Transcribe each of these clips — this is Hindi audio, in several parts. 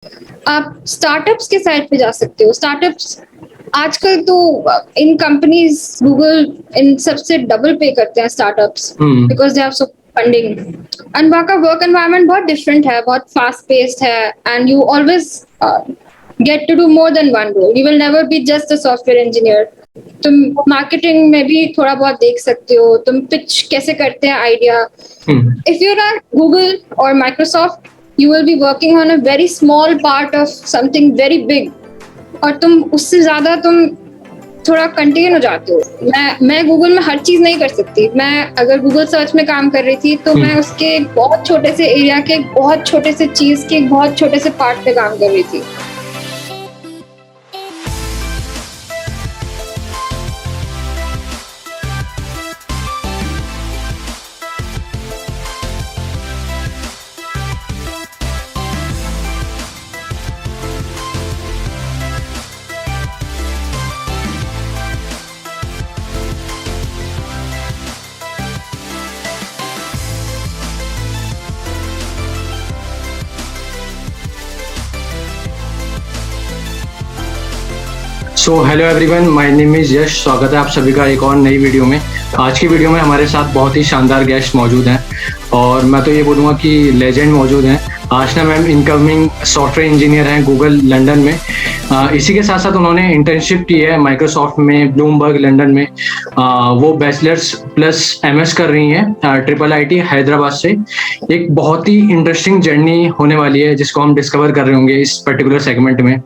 आप स्टार्टअप्स के साइड पे जा सकते हो। स्टार्टअप्स आजकल तो इन कंपनीज गूगल इन सबसे डबल पे करते हैं startups, because they have so funding. And वहाँ का वर्क एनवायरनमेंट बहुत डिफरेंट है, बहुत फास्ट पेस्ड है, and you always get to do more than one role. You will never be just a software engineer. तुम मार्केटिंग में भी थोड़ा बहुत देख सकते हो, तुम पिच कैसे करते हैं idea. If you're at Google or Microsoft, you will be working on a very small part of something very big, और तुम उससे ज्यादा तुम थोड़ा कंटेन हो जाते हो। मैं गूगल में हर चीज नहीं कर सकती। मैं अगर गूगल सर्च में काम कर रही थी तो मैं उसके बहुत छोटे से एरिया के बहुत छोटे से चीज के बहुत छोटे से पार्ट पे काम कर रही थी। So hello everyone, my name is Yash. स्वागत है आप सभी का एक और नई वीडियो में। आज की वीडियो में हमारे साथ बहुत ही शानदार गेस्ट मौजूद हैं और मैं तो ये बोलूँगा कि लेजेंड मौजूद हैं। आशना मैम इनकमिंग सॉफ्टवेयर इंजीनियर हैं गूगल लंदन में। इसी के साथ साथ उन्होंने इंटर्नशिप की है माइक्रोसॉफ्ट में, ब्लूमबर्ग लंदन में। वो बैचलर्स प्लस एमएस कर रही हैं ट्रिपल आईटी हैदराबाद से। एक बहुत ही इंटरेस्टिंग जर्नी होने वाली है जिसको हम डिस्कवर कर रहे होंगे इस पर्टिकुलर सेगमेंट में।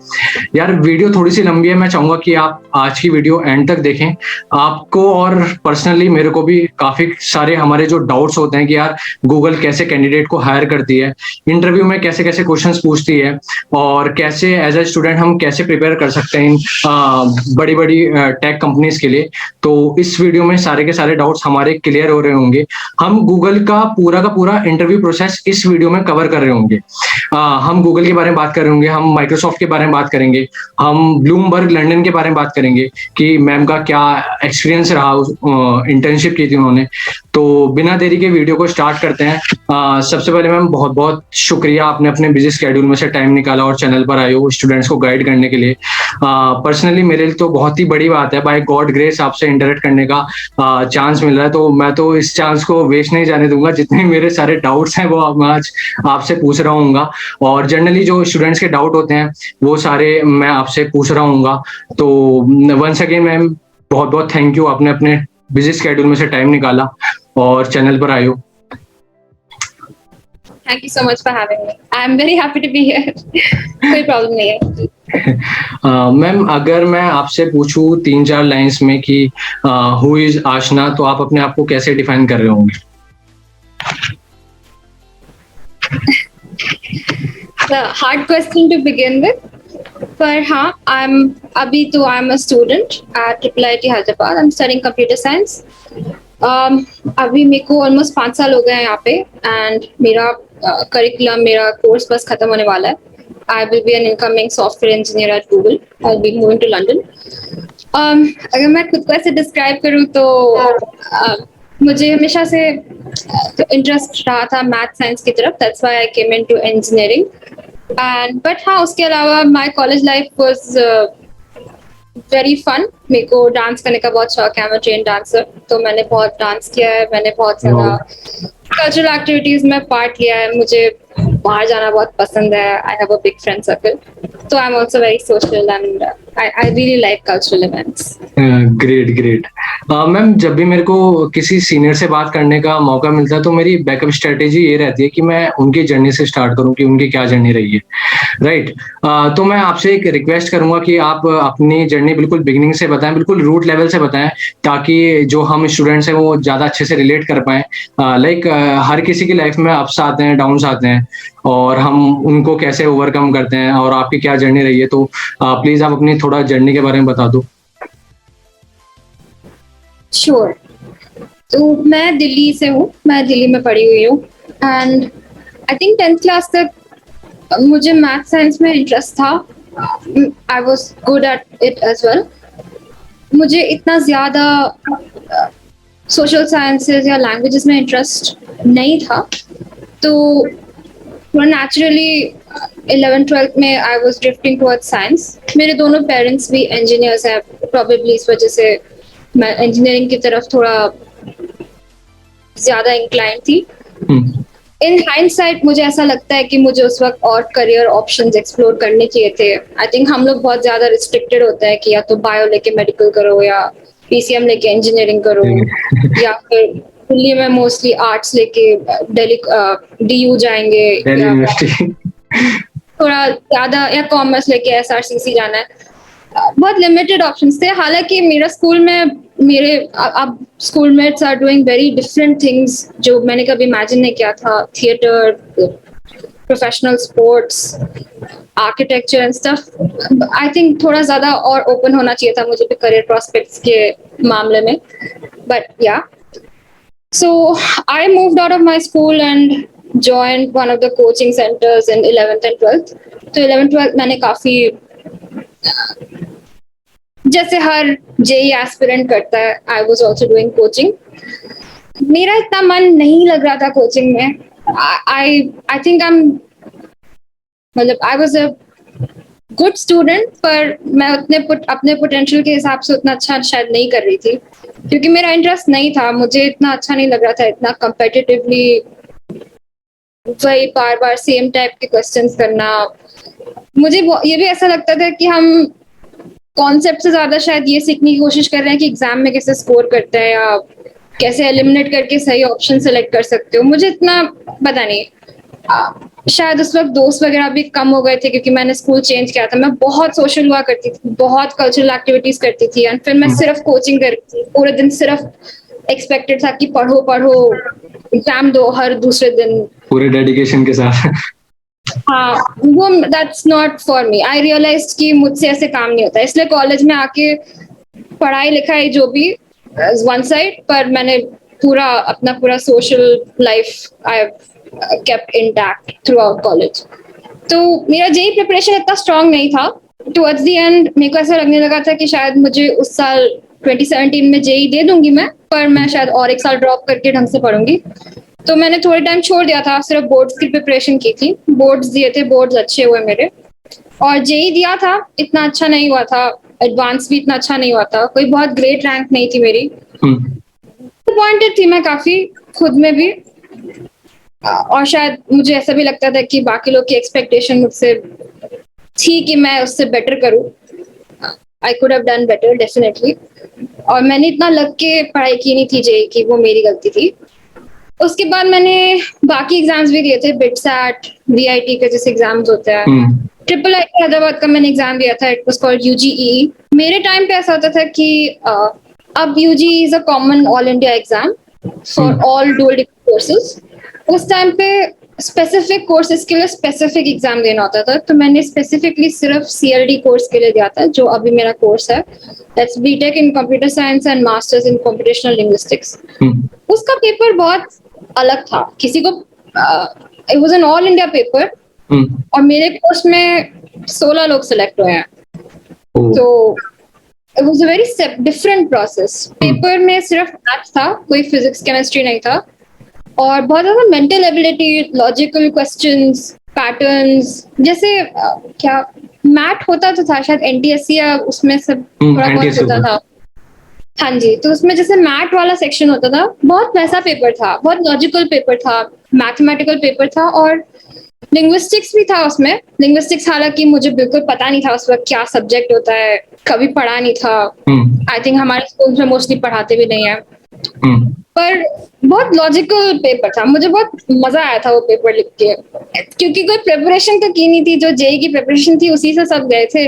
यार वीडियो थोड़ी सी लंबी है, मैं चाहूँगा कि आप आज की वीडियो एंड तक देखें। आपको और पर्सनली मेरे को भी काफ़ी सारे हमारे जो डाउट्स होते हैं कि यार गूगल कैसे कैंडिडेट को हायर करती है, इंटरव्यू में कैसे कैसे क्वेश्चंस पूछती है, और कैसे एज ए स्टूडेंट हम कैसे प्रिपेयर कर सकते हैं इन बड़ी बड़ी टेक कंपनीज के लिए। तो इस वीडियो में सारे के सारे डाउट्स हमारे क्लियर हो रहे होंगे। हम गूगल का पूरा इंटरव्यू प्रोसेस इस वीडियो में कवर कर रहे होंगे। हम गूगल के बारे में बात कर रहे होंगे, हम माइक्रोसॉफ्ट के बारे में बात करेंगे, हम ब्लूमबर्ग लंदन के बारे में बात करेंगे कि मैम का क्या एक्सपीरियंस रहा, इंटर्नशिप की थी उन्होंने। तो बिना देरी के वीडियो को स्टार्ट करते हैं। सबसे पहले मैम बहुत बहुत शुक्रिया, आपने अपने बिजी स्केड्यूल में से टाइम निकाला और चैनल पर आए हो स्टूडेंट्स को गाइड करने के लिए। पर्सनली मेरे लिए तो बहुत ही बड़ी बात है, बाय गॉड ग्रेस आपसे इंटरेक्ट करने का चांस मिल रहा है। तो मैं तो इस चांस को वेस्ट नहीं जाने दूंगा। जितने मेरे सारे डाउट्स हैं वो मैं आज आपसे पूछ रहा हूँ, और जनरली जो स्टूडेंट्स के डाउट होते हैं वो सारे मैं आपसे पूछ रहा हूँ। तो वंस अगेन मैम बहुत बहुत थैंक यू, आपने अपने बिजी स्केड्यूल में से टाइम निकाला और चैनल पर आए हो। Thank you so much for having me. I'm very happy to be here. कोई प्रॉब्लम नहीं है। मैम अगर मैं आपसे पूछूं 3-4 लाइंस में कि हु इज आशना, तो आप अपने आप को कैसे डिफाइन कर रहे होंगे? The hard question to begin with, पर हाँ, अभी तो I'm a student at IIT Hyderabad. I'm studying computer science. अभी मेरे को ऑलमोस्ट 5 साल हो गए हैं यहाँ पे, एंड मेरा करिकुलम, मेरा कोर्स बस खत्म होने वाला है। I will be an incoming software engineer at Google. I will be moving to London. अगर मैं खुद को ऐसे डिस्क्राइब करूँ तो मुझे हमेशा से इंटरेस्ट रहा था मैथ साइंस की तरफ। That's why I came into engineering. And but हाँ, उसके अलावा my college life was very fun. मेरे को डांस करने का बहुत शौक है, मैं ट्रेन डांसर, तो मैंने बहुत डांस किया है, मैंने बहुत सारा कल्चरल एक्टिविटीज में पार्ट लिया है। मुझे बाहर जाना बहुत पसंद है। I have a big friend circle, so I'm also very social and I really like cultural events. Great great. Ma'am जब भी मेरे को किसी सीनियर से बात करने का मौका मिलता है तो मेरी बैकअप स्ट्रेटेजी ये रहती है कि मैं उनकी जर्नी से स्टार्ट करूं कि उनकी क्या जर्नी रही है, राइट। तो मैं आपसे एक रिक्वेस्ट करूंगा कि आप अपनी जर्नी बिल्कुल बिगिनिंग से बताएं, बिल्कुल रूट लेवल से बताएं, ताकि जो हम स्टूडेंट्स हैं वो ज़्यादा अच्छे से रिलेट कर पाएं। लाइक हर किसी की लाइफ में अप्स आते हैं, डाउन्स आते हैं, और हम उनको कैसे ओवरकम करते हैं, और आपकी क्या जर्नी रही है। तो प्लीज आप अपनी थोड़ा जर्नी के बारे में बता दो। Sure. तो मैं दिल्ली से हूँ, मैं दिल्ली में पढ़ी हुई हूँ, and I think 10th class तक मुझे मैथ साइंस में इंटरेस्ट था। I was good at it as well. मुझे इतना ज़्यादा सोशल साइंसेज या लैंग्वेजेस में इंटरेस्ट नहीं था। तो थोड़ा नेचुरली 11th-12th में I was drifting towards science. मेरे दोनों पेरेंट्स भी इंजीनियर्स हैं, प्रोबेबली इस वजह से मैं इंजीनियरिंग की तरफ थोड़ा ज्यादा इंक्लाइन थी। इन हाइंडसाइट मुझे ऐसा लगता है कि मुझे उस वक्त और करियर ऑप्शंस एक्सप्लोर करने चाहिए थे। आई थिंक हम लोग बहुत ज्यादा रिस्ट्रिक्टेड होता है कि या तो बायो लेके मेडिकल करो या पीसीएम लेके इंजीनियरिंग करो या फिर दिल्ली में मोस्टली आर्ट्स लेके दिल्ली डीयू जाएंगे दिल्ली या यूनिवर्सिटी थोड़ा ज्यादा या कॉमर्स लेके एसआरसीसी जाना है। बहुत लिमिटेड ऑप्शंस थे। हालांकि मेरा स्कूल में मेरे अब schoolmates are doing very different things जो मैंने कभी इमेजिन नहीं किया था। Theatre, professional sports, architecture and stuff. I think थोड़ा ज्यादा और ओपन होना चाहिए था मुझे भी करियर प्रोस्पेक्ट्स के मामले में। बट या so I moved out of my school and joined one of the coaching centers in 11th and 12th. तो 11th-12th मैंने काफी जैसे हर जेई एस्पिरेंट करता है, I was also doing coaching. मेरा इतना मन नहीं लग रहा था कोचिंग में। आई आई थिंक आई एम मतलब I was a good student, पर मैं अपने पोटेंशियल के हिसाब से उतना अच्छा शायद नहीं कर रही थी क्योंकि मेरा इंटरेस्ट नहीं था। मुझे इतना अच्छा नहीं लग रहा था इतना कंपेटिटिवली वही बार बार सेम टाइप के क्वेश्चंस करना। मुझे ये भी ऐसा लगता था कि हम कॉन्सेप्ट से ज्यादा शायद ये सीखने की कोशिश कर रहे हैं कि एग्जाम में कैसे स्कोर करते हैं या कैसे एलिमिनेट करके सही ऑप्शन सेलेक्ट कर सकते हो। मुझे इतना पता नहीं, शायद उस वक्त दोस्त वगैरह भी कम हो गए थे क्योंकि मैंने स्कूल चेंज किया था। मैं बहुत सोशल हुआ करती थी, बहुत कल्चरल एक्टिविटीज करती थी एंड फिर मैं सिर्फ कोचिंग करती थी। पूरे दिन सिर्फ एक्सपेक्टेड था कि पढ़ो पढ़ो, एग्जाम दो हर दूसरे दिन पूरे डेडिकेशन के साथ। हाँ, वो that's not for me. I realise कि मुझसे ऐसे काम नहीं होता, इसलिए कॉलेज में आके पढ़ाई लिखाई जो भी वन साइड, पर मैंने पूरा अपना पूरा social life I kept intact through out college. तो मेरा जेई प्रिपरेशन इतना स्ट्रांग नहीं था। टुवर्ड्स द एंड मेरे को ऐसा लगने लगा था कि शायद मुझे उस साल 2017 में जेई दे दूंगी मैं, पर मैं शायद और एक साल ड्रॉप करके ढंग से पढ़ूंगी। तो मैंने थोड़े टाइम छोड़ दिया था, सिर्फ बोर्ड्स की प्रिपरेशन की थी। बोर्ड्स दिए थे, बोर्ड्स अच्छे हुए मेरे। और जेई दिया था, इतना अच्छा नहीं हुआ था। एडवांस भी इतना अच्छा नहीं हुआ था, कोई बहुत ग्रेट रैंक नहीं थी मेरी। डिसअपॉइंटेड थी मैं काफी खुद में भी, और शायद मुझे ऐसा भी लगता था कि बाकी लोग की एक्सपेक्टेशन मुझसे थी कि मैं उससे बेटर करूं। I could have done better definitely, और मैंने इतना लग के पढ़ाई की नहीं थी जेई की, वो मेरी गलती थी। उसके बाद मैंने बाकी एग्जाम्स भी दिए थे, बिटसैट, वीआईटी के जैसे एग्जाम्स होते हैं। ट्रिपल आई हैदराबाद का मैंने एग्जाम दिया था, इट वाज कॉल्ड यूजीई। मेरे टाइम पे ऐसा होता था कि अब UGE is a common all India exam for all dual degree courses. उस टाइम पे स्पेसिफिक कोर्सेज के लिए स्पेसिफिक एग्जाम देना होता था, तो मैंने स्पेसिफिकली सिर्फ सीएलडी कोर्स के लिए दिया था, जो अभी मेरा कोर्स है, that's BTech in computer science and masters in computational linguistics. उसका पेपर बहुत अलग था, किसी को it was an all India paper, और मेरे कोर्स में 16 लोग सिलेक्ट हुए हैं। तो it was a very different process. Paper में सिर्फ मैथ्स था, कोई फिजिक्स केमिस्ट्री नहीं था, और बहुत ज्यादा mental ability, logical questions, patterns, जैसे क्या मैथ होता तो था शायद एनटीएससी या उसमें सब थोड़ा बहुत होता था। हाँ जी, तो उसमें जैसे मैथ वाला सेक्शन होता था, बहुत वैसा पेपर था, बहुत लॉजिकल पेपर था, मैथमेटिकल पेपर था, और लिंग्विस्टिक्स भी था उसमें। लिंग्विस्टिक्स हालांकि मुझे बिल्कुल पता नहीं था उस वक्त क्या सब्जेक्ट होता है, कभी पढ़ा नहीं था। आई थिंक हमारे स्कूल में मोस्टली पढ़ाते भी नहीं है, पर बहुत लॉजिकल पेपर था। मुझे बहुत मजा आया था वो पेपर लिख के, क्योंकि कोई प्रिपरेशन तो की नहीं थी, जो जेई की प्रिपरेशन थी उसी से सब गए थे।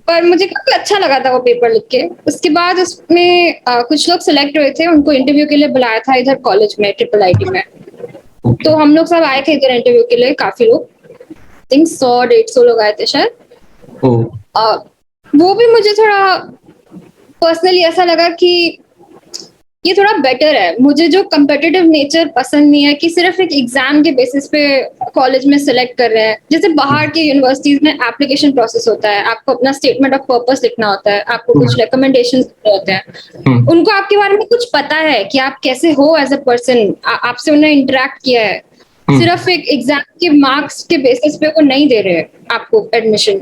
पर मुझे काफी अच्छा लगा था वो पेपर लिख के। उसके बाद उसमें कुछ लोग सिलेक्ट हुए थे, उनको इंटरव्यू के लिए बुलाया था इधर कॉलेज में, ट्रिपल आईटी में। तो हम लोग सब आए थे इधर इंटरव्यू के लिए, काफी लोग, थिंक 100-150 लोग आए थे शायद। वो भी मुझे थोड़ा पर्सनली ऐसा लगा कि ये थोड़ा बेटर है। मुझे जो कम्पिटिटिव नेचर पसंद नहीं है कि सिर्फ एक एग्जाम के बेसिस पे कॉलेज में सिलेक्ट कर रहे हैं। जैसे बाहर के यूनिवर्सिटीज में एप्लीकेशन प्रोसेस होता है, आपको अपना स्टेटमेंट ऑफ पर्पस लिखना होता है, आपको कुछ रिकमेंडेशंस होते हैं, उनको आपके बारे में कुछ पता है कि आप कैसे हो एज अ पर्सन, आपसे उन्होंने इंटरेक्ट किया है, सिर्फ एक एग्जाम के मार्क्स के बेसिस पे वो नहीं दे रहे आपको एडमिशन।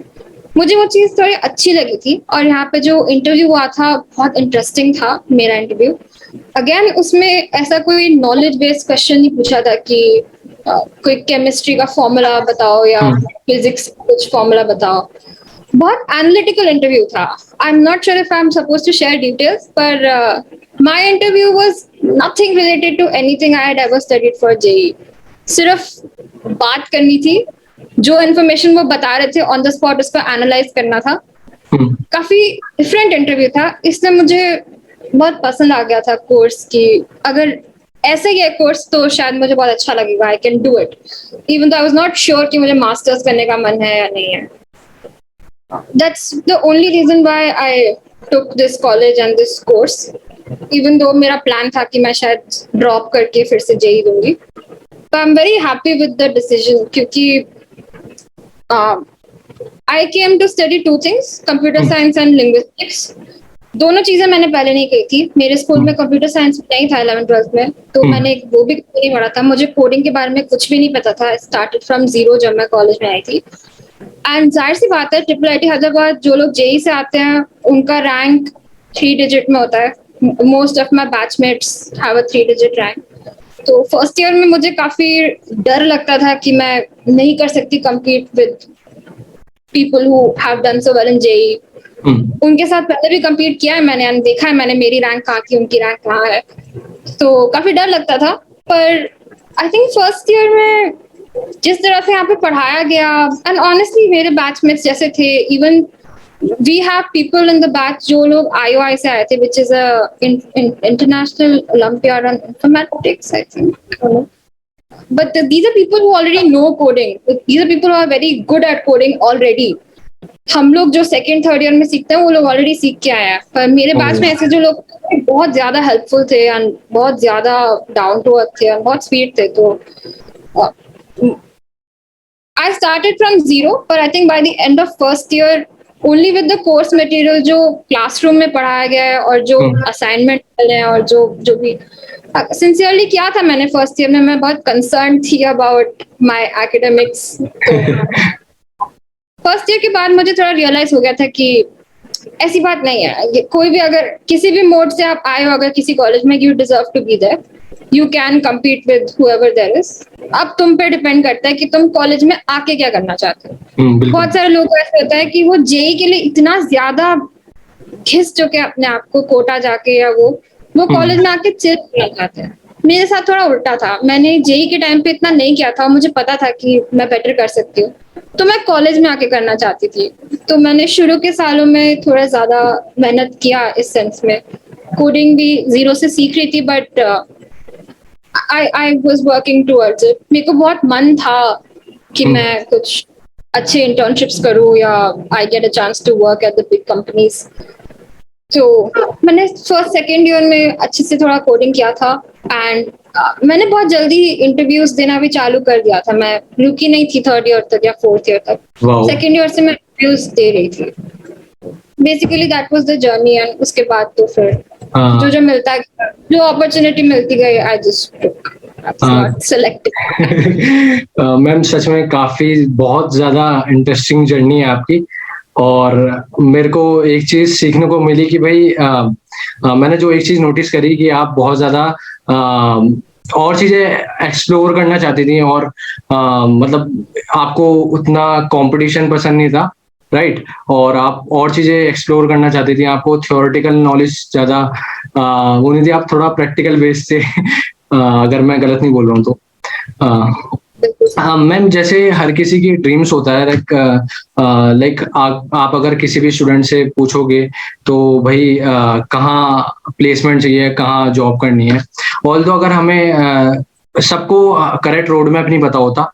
मुझे वो चीज़ थोड़ी अच्छी लगी थी। और यहाँ पे जो इंटरव्यू हुआ था बहुत इंटरेस्टिंग था मेरा इंटरव्यू। अगेन उसमें ऐसा कोई नॉलेज बेस्ड क्वेश्चन नहीं पूछा था कि कोई केमिस्ट्री का फॉर्मूला बताओ या फिजिक्स कुछ फॉर्मूला बताओ। बहुत एनालिटिकल इंटरव्यू था। I am not sure if I am suppose to share details, पर my interview was nothing related to anything I had ever studied for JEE. सिर्फ बात करनी थी, जो इन्फॉर्मेशन वो बता रहे थे ऑन द स्पॉट उसको एनालाइज करना था। काफी डिफरेंट इंटरव्यू था, इसलिए मुझे बहुत पसंद आ गया था कोर्स की। अगर ऐसे ही है कोर्स तो शायद मुझे बहुत अच्छा लगेगा। I can do it even though I was not sure कि मुझे मास्टर्स करने का मन है या नहीं है। That's the only reason why I took this college and this course, even though मेरा प्लान था कि मैं शायद ड्रॉप करके फिर से जेई दूंगी। But I'm very happy with the decision क्योंकि I came to study two things, computer science and linguistics. दोनों चीजें मैंने पहले नहीं की थी। मेरे स्कूल में कंप्यूटर साइंस नहीं था 11th-12th में, तो मैंने वो भी नहीं पढ़ा था। मुझे कोडिंग के बारे में कुछ भी नहीं पता था। स्टार्टेड फ्रॉम जीरो जब मैं कॉलेज में आई थी। एंड जाहिर सी बात है IIIT हैदराबाद जो लोग जेई से आते हैं उनका रैंक 3 डिजिट में होता है। Most of my batchmates have a 3 digit rank. तो फर्स्ट ईयर में मुझे काफी डर लगता था कि मैं नहीं कर सकती compete with people who have done so well in JEE. उनके साथ पहले भी कम्पीट किया है मैंने, देखा है मैंने मेरी रैंक कहाँ की उनकी रैंक कहाँ है, तो काफी डर लगता था। पर आई थिंक फर्स्ट ईयर में जिस तरह से यहाँ पे पढ़ाया गया, एंड ऑनेस्टली मेरे बैचमेट्स जैसे थे, even we have people in the batch जो लोग IOI से आए थे, which is a international Olympiad on informatics, I think. I don't know. But these are people who already know coding. These are people who are very good at coding already. हम लोग जो सेकेंड थर्ड ईयर में सीखते हैं वो लोग ऑलरेडी सीख के आए हैं। पर मेरे बैच में ऐसे जो लोग बहुत ज्यादा हेल्पफुल थे एंड बहुत ज्यादा डाउन टू अर्थ थे एंड बहुत स्वीट थे। तो I started from zero, but I think by the end of first year only with the course material जो क्लासरूम में पढ़ाया गया है और जो असाइनमेंट मिले हैं और जो भी सिंसियरली किया था मैंने फर्स्ट ईयर में। मैं बहुत कंसर्न थी about my academics. First year के बाद मुझे थोड़ा रियलाइज हो गया था कि ऐसी बात नहीं है। कोई भी अगर किसी भी मोड से आप आए हो अगर किसी कॉलेज में, you deserve to be there, you can compete with whoever there is. अब तुम पे डिपेंड करता है कि तुम कॉलेज में आके क्या करना चाहते हो। बहुत सारे लोग ऐसे होता है कि वो जेई के लिए इतना ज्यादा घिस चुके अपने आप को कोटा जाके या वो कॉलेज में आके चिल करना चाहते हैं। मेरे साथ थोड़ा उल्टा था। मैंने जेई के टाइम पे इतना नहीं किया था, मुझे पता था कि मैं बेटर कर सकती हूँ, तो मैं कॉलेज में आके करना चाहती थी। तो मैंने शुरू के सालों में थोड़ा ज्यादा मेहनत किया इस सेंस में। कोडिंग भी जीरो से सीख रही थी, but I was working towards it. मेरे को बहुत मन था कि मैं कुछ अच्छे इंटर्नशिप्स करूँ या I get a chance to work at the big companies. तो मैंने फर्स्ट सेकेंड ईयर में अच्छे से थोड़ा कोडिंग किया था एंड मैंने बहुत जल्दी इंटरव्यूज देना भी चालू कर दिया था। मैं रुकी नहीं थी थर्ड ईयर तक या फोर्थ ईयर तक। सेकेंड ईयर से मैं इंटरव्यूज दे रही थी। Basically that was the journey. And उसके बाद तो फिर जो मिलता है, जो अपॉर्चुनिटी मिलती गई, I just took selected. Ma'am सच में काफी बहुत ज्यादा इंटरेस्टिंग जर्नी है आपकी। और मेरे को एक चीज सीखने को मिली कि भाई मैंने जो एक चीज नोटिस करी कि आप बहुत ज्यादा और चीजें एक्सप्लोर करना चाहती थी और मतलब आपको उतना कंपटीशन पसंद नहीं था, राइट? और आप और चीजें एक्सप्लोर करना चाहती थी। आपको थ्योरेटिकल नॉलेज ज्यादा वो नहीं थी, आप थोड़ा प्रैक्टिकल बेस से अगर मैं गलत नहीं बोल रहा हूँ तो। मैम जैसे हर किसी की ड्रीम्स होता है, लाइक आप अगर किसी भी स्टूडेंट से पूछोगे तो भाई कहाँ प्लेसमेंट चाहिए, कहाँ जॉब करनी है। ऑल्दो अगर हमें सबको करेक्ट रोड मैप नहीं पता होता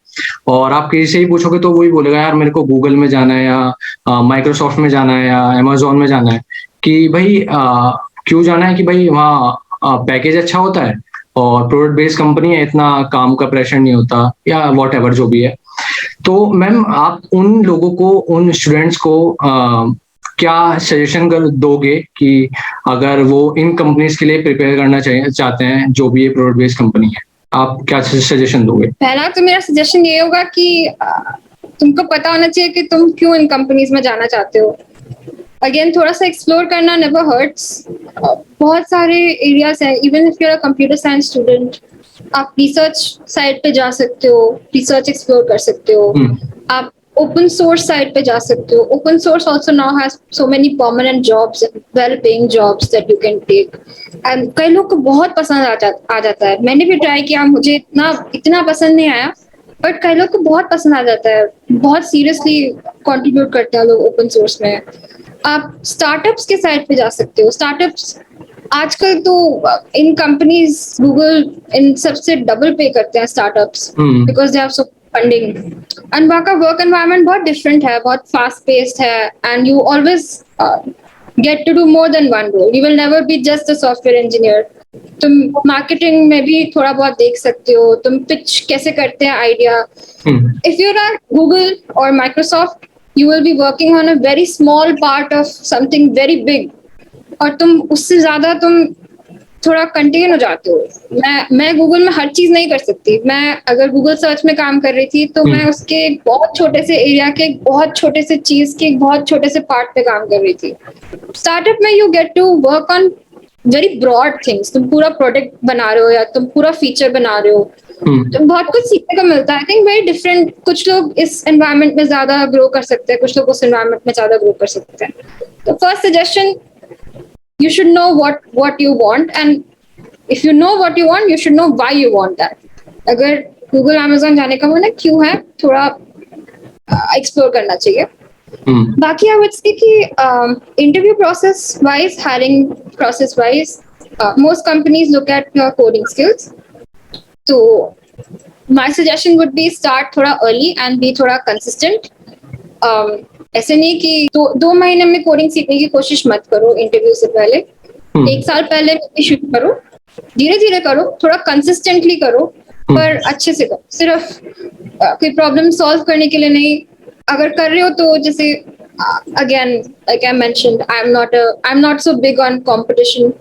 और आप किसी से ही पूछोगे तो वही बोलेगा यार मेरे को गूगल में जाना है या माइक्रोसॉफ्ट में जाना है या अमेजोन में जाना है। कि भाई क्यों जाना है? कि भाई वहाँ पैकेज अच्छा होता है और प्रोडक्ट बेस्ड कंपनी है, इतना काम का प्रेशर नहीं होता या वॉट एवर जो भी है। तो मैम आप उन लोगों को, उन स्टूडेंट्स को क्या सजेशन कर दोगे कि अगर वो इन कंपनीज के लिए प्रिपेयर करना चाहते हैं जो भी ये प्रोडक्ट बेस्ड कंपनी है? आप क्या सजेशन दोगे? पहला तो मेरा सजेशन ये होगा कि तुमको पता होना चाहिए कि तुम क्यों इन कंपनीज में जाना चाहते हो। अगेन थोड़ा सा एक्सप्लोर करना नेवर हर्ट्स। बहुत सारे एरियाज हैं, even if you are a computer science student, आप रिसर्च साइट पे जा सकते हो, रिसर्च एक्सप्लोर कर सकते हो। आप ओपन सोर्स साइट पे जा सकते हो। Open source also now has so many permanent jobs, well paying jobs that you can take. And कई लोग को बहुत पसंद आ जाता है। मैंने भी ट्राई किया, मुझे इतना इतना पसंद नहीं आया, बट कई लोग को बहुत पसंद आ जाता है। बहुत सीरियसली कंट्रीब्यूट करते हैं लोग ओपन सोर्स में। आप स्टार्टअप्स के साइड पे जा सकते हो। स्टार्टअप्स आजकल तो इन कंपनीज गूगल इन सबसे डबल पे करते हैं startups, because they have so funding. And वहाँ का वर्क एनवायरनमेंट बहुत डिफरेंट है, बहुत फास्ट पेस्ड है, and you always get to do more than one role. You will never be just a software engineer. तुम मार्केटिंग में भी थोड़ा बहुत देख सकते हो, तुम पिच कैसे करते हैं idea. If you're at Google or Microsoft, you will be working on a very small part of something very big. और तुम उससे ज्यादा तुम थोड़ा कंटेन हो जाते हो। मैं गूगल में हर चीज नहीं कर सकती। मैं अगर गूगल सर्च में काम कर रही थी तो मैं उसके एक बहुत छोटे से एरिया के, एक बहुत छोटे से चीज के, एक बहुत छोटे से पार्ट पे काम कर रही थी। स्टार्टअप में you get to work on very broad things. तुम पूरा प्रोडक्ट बना रहे हो या तुम पूरा फीचर बना रहे हो, तो बहुत कुछ सीखने को मिलता है। I think very different. कुछ लोग इस एनवायरनमेंट में ज्यादा ग्रो कर सकते हैं, कुछ लोग उस एनवायरनमेंट में ज्यादा ग्रो कर सकते हैं। तो first suggestion, you should know what you want, and if you know what you want, you should know why you want that. अगर गूगल अमेजोन जाने का मन है, क्यों है, थोड़ा एक्सप्लोर करना चाहिए। बाकी आई वुड से कि interview process wise, hiring process wise, most companies look at your coding skills. तो my suggestion would be start थोड़ा अर्ली एंड बी थोड़ा कंसिस्टेंट। ऐसे नहीं कि दो महीने में कोडिंग सीखने की कोशिश मत करो इंटरव्यू से पहले। एक साल पहले शुरू करो, धीरे धीरे करो, थोड़ा कंसिस्टेंटली करो, पर अच्छे से करो। सिर्फ कोई प्रॉब्लम सॉल्व करने के लिए नहीं। अगर कर रहे हो तो जैसे again like I mentioned, I am not so big on competition.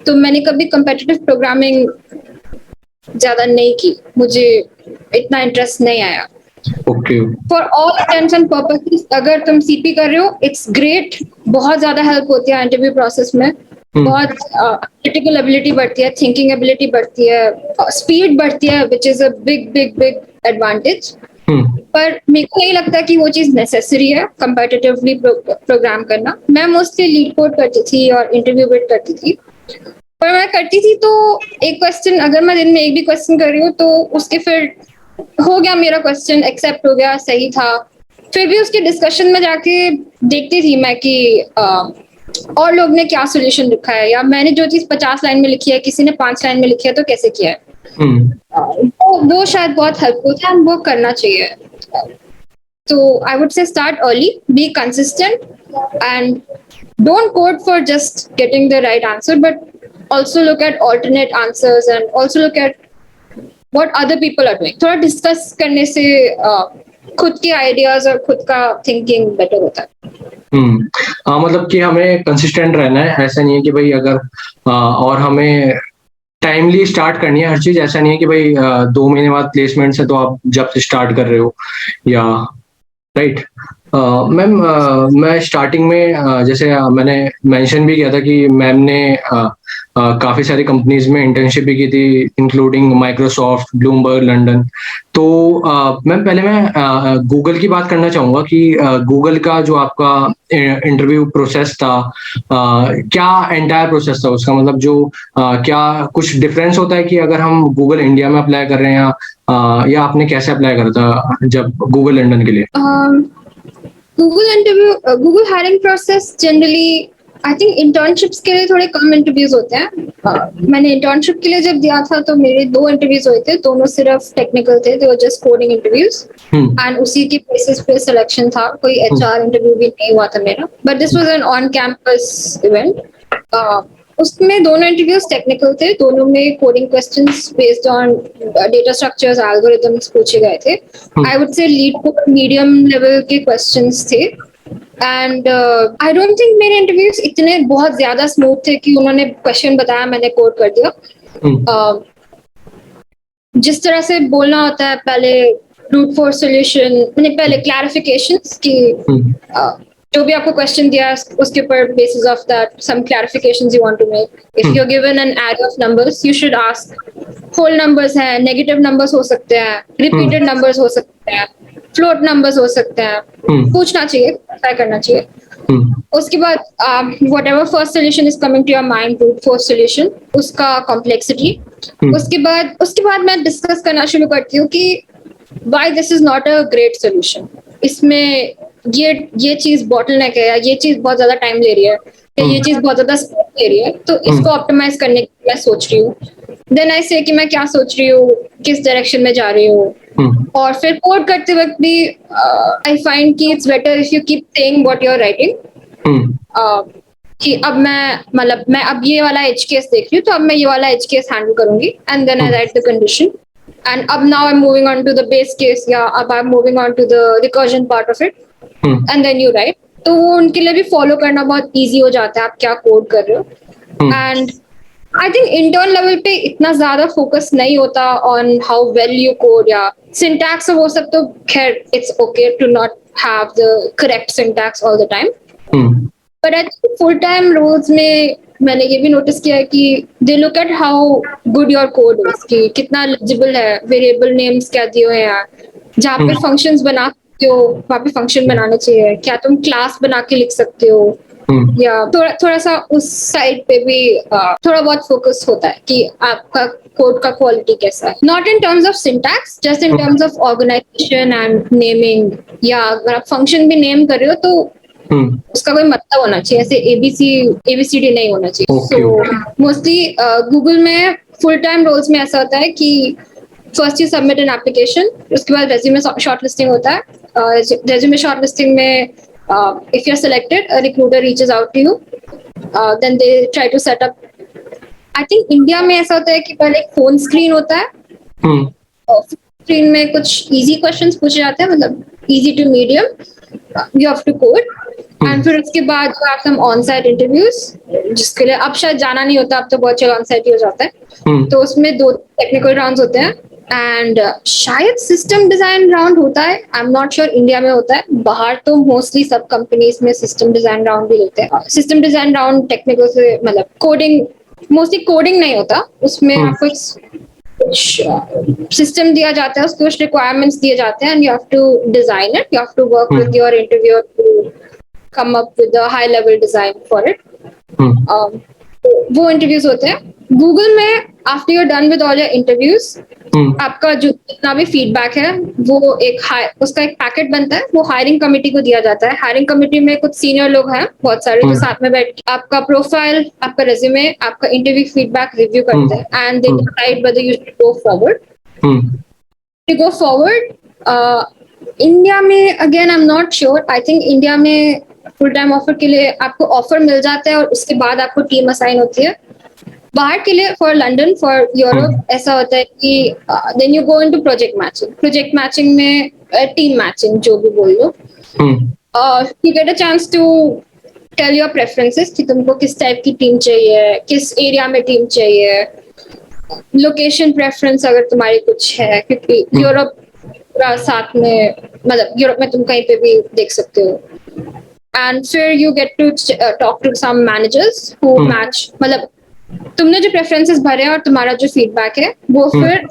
तो मैंने कभी कम्पिटिटिव प्रोग्रामिंग ज्यादा नहीं की, मुझे इतना इंटरेस्ट नहीं आया। Okay. For all intends and purposes अगर तुम सीपी कर रहे हो, इट्स ग्रेट। बहुत ज्यादा हेल्प होती है इंटरव्यू प्रोसेस में। बहुत क्रिटिकल एबिलिटी बढ़ती है, थिंकिंग एबिलिटी बढ़ती है, स्पीड बढ़ती है, which is a big big big advantage. पर मेरे को नहीं लगता कि वो चीज नेसेसरी है कंपेटिटिवली प्रोग्राम करना। मैं मोस्टली लीड कोड करती थी और इंटरव्यू बिट करती थी। पर मैं करती थी तो एक क्वेश्चन, अगर मैं दिन में एक भी क्वेश्चन कर रही हूँ तो उसके फिर हो गया, मेरा क्वेश्चन एक्सेप्ट हो गया, सही था। फिर भी उसके डिस्कशन में जाके देखती थी मैं कि और लोग ने क्या सोल्यूशन लिखा है, या मैंने जो चीज 50 लाइन में लिखी है किसी ने 5 लाइन में लिखी है, तो कैसे किया है। वो शायद बहुत हेल्पफुल था, वो करना चाहिए। तो आई वुड से start early, be consistent, and don't code for just getting the right answer, but also look at alternate answers and also look at what other people are doing. थोड़ा डिस्कस करने से खुद के आइडियाज और खुद का थिंकिंग बेटर होता है। मतलब कि हमें कंसिस्टेंट रहना है। ऐसा नहीं है कि भाई अगर और हमें टाइमली स्टार्ट करनी है हर चीज। ऐसा नहीं है कि भाई 2 महीने बाद प्लेसमेंट है तो आप जब से स्टार्ट कर रहे हो, या राइट। मैम मैं स्टार्टिंग में जैसे मैंने मेंशन भी किया था कि मैम ने काफ़ी सारी कंपनीज में इंटर्नशिप भी की थी, इंक्लूडिंग माइक्रोसॉफ्ट, ब्लूमबर्ग, लंदन। तो मैम पहले मैं गूगल की बात करना चाहूँगा कि गूगल का जो आपका इंटरव्यू प्रोसेस था, क्या एंटायर प्रोसेस था उसका? मतलब जो क्या कुछ डिफरेंस होता है कि अगर हम गूगल इंडिया में अप्लाई कर रहे हैं, या आपने कैसे अप्लाई करा था जब गूगल लंदन के लिए? Google hiring process generally, I think internships के लिए थोड़े कम इंटरव्यूज होते हैं। मैंने इंटर्नशिप के लिए जब दिया था तो मेरे 2 इंटरव्यूज हुए थे, दोनों सिर्फ टेक्निकल थे, they were just coding interviews, and उसी के बेसिस पे सिलेक्शन था, कोई एचआर इंटरव्यू भी नहीं हुआ था मेरा। But this was an on campus event. उसमें दोनों इंटरव्यूज टेक्निकल थे, दोनों में coding questions based on data structures, algorithms पूछे गए थे। आई वुड से लीड कोड मीडियम लेवल के क्वेश्चंस थे, एंड आई डोंट थिंक मेरे इंटरव्यूज इतने बहुत ज्यादा स्मूथ थे कि उन्होंने क्वेश्चन बताया, मैंने कोड कर दिया। जिस तरह से बोलना होता है पहले ब्रूट फोर्स सोल्यूशन, मैंने पहले क्लैरिफिकेशंस की जो भी आपको क्वेश्चन दिया है, उसके ऊपर basis of that some clarifications you want to make. If you are given an array of numbers you should ask whole numbers हैं, नेगेटिव नंबर्स हो सकते हैं, रिपीटेड नंबर्स हो सकते हैं, फ्लोट नंबर्स हो सकते हैं. पूछना चाहिए, ट्राई करना चाहिए. उसके बाद whatever first solution is coming to your mind, brute force solution, उसका कॉम्प्लेक्सिटी. उसके बाद मैं डिस्कस करना शुरू करती हूँ कि why this is not a great solution. इसमें ये चीज बॉटलनेक है, या ये चीज बहुत ज्यादा टाइम ले रही है, या ये चीज बहुत ज्यादा स्पेस ले रही है, तो इसको ऑप्टिमाइज करने की मैं सोच रही हूँ. देन आई से कि मैं क्या सोच रही हूँ, किस डायरेक्शन में जा रही हूँ. और फिर कोड करते वक्त भी आई फाइंड कि it's better if you keep saying what you are writing. कि अब मैं अब ये वाला एज केस देख रही हूँ, तो अब मैं ये वाला एज केस हैंडल करूंगी, and then I write the condition. And up now I'm moving on to the base case, या अब I'm moving on to the recursion part of it, and then you write. तो वो उनके लिए भी फॉलो करना बहुत इजी हो जाता है, आप क्या कोड कर रहे हो. And I think intern level पे इतना ज्यादा फोकस नहीं होता on how well you code या सिंटैक्स. वो सब तो खैर it's okay to not have the correct syntax all the time. But I think full time roles में मैंने ये भी नोटिस किया है कि they look at how good your code is, कि कितना लेजिबल है, वेरिएबल नेम्स क्या दिए हुए हैं, जहाँ पे फंक्शंस बना सकते हो वहाँ पे फंक्शन बनाने चाहिए, क्या तुम क्लास बना के लिख सकते हो, या थोड़ा सा उस साइड पे भी थोड़ा बहुत फोकस होता है कि आपका कोड का क्वालिटी कैसा है. Not in terms of syntax, just in terms of organisation and naming. या अगर आप फंक्शन भी नेम कर रहे हो तो उसका कोई मतलब होना चाहिए, ऐसे एबीसीडी नहीं होना चाहिए. सो मोस्टली गूगल में फुल टाइम रोल्स में ऐसा होता है कि first you submit an application, उसके बाद रेज्यूमे शॉर्टलिस्टिंग होता है. रेज्यूमे शॉर्टलिस्टिंग में if you are selected, recruiter reaches out to you, then they try to set up. I think India में ऐसा होता है कि पहले एक फोन स्क्रीन होता है, स्क्रीन में कुछ इजी क्वेश्चंस पूछे जाते हैं, मतलब easy to medium, you have to code. And फिर उसके बाद you have some on site interviews, जिसके लिए अब शायद जाना नहीं होता, अब तो बहुत ऑन साइट ही हो जाता है. तो उसमें 2 टेक्निकल राउंड्स होते हैं, एंड शायद सिस्टम डिजाइन राउंड होता है. आई एम नॉट श्योर इंडिया में होता है, बाहर तो मोस्टली सब कंपनीज में सिस्टम डिजाइन राउंड भी लेते हैं. सिस्टम डिजाइन राउंड टेक्निकल से मतलब कोडिंग, मोस्टली कोडिंग नहीं होता उसमें. आपको सिस्टम दिया जाता है, उसके कुछ रिक्वायरमेंट्स दिए जाते हैं, and you have to design it, you have to work with your interviewer to come up with a high level design for it. वो इंटरव्यूज होते हैं. गूगल में after you done with all your interviews, आपका जो जितना भी फीडबैक है वो उसका एक पैकेट बनता है, वो हायरिंग कमेटी को दिया जाता है. हायरिंग कमेटी में कुछ सीनियर लोग हैं बहुत सारे, जो साथ में बैठ के आपका प्रोफाइल, आपका रेज्यूमे, आपका इंटरव्यू फीडबैक रिव्यू करते हैं, and they decide whether you should go forward. India में again I am not sure. I think India में फुल टाइम ऑफर के लिए आपको ऑफर मिल जाता है और उसके बाद आपको टीम असाइन होती है. बाहर के लिए फॉर लंदन, फॉर यूरोप ऐसा होता है कि then you go into project matching. Project matching में टीम मैचिंग जो भी बोल लो, you get a chance to tell your preferences कि तुमको किस टाइप की टीम चाहिए, किस एरिया में टीम चाहिए, लोकेशन प्रेफरेंस अगर तुम्हारी कुछ है, क्योंकि यूरोप साथ में मतलब यूरोप में तुम कहीं पे भी देख सकते हो. एंड फिर you get to talk to some managers who match, मतलब तुमने जो प्रेफरेंसेस भरे हैं और तुम्हारा जो फीडबैक है वो फिर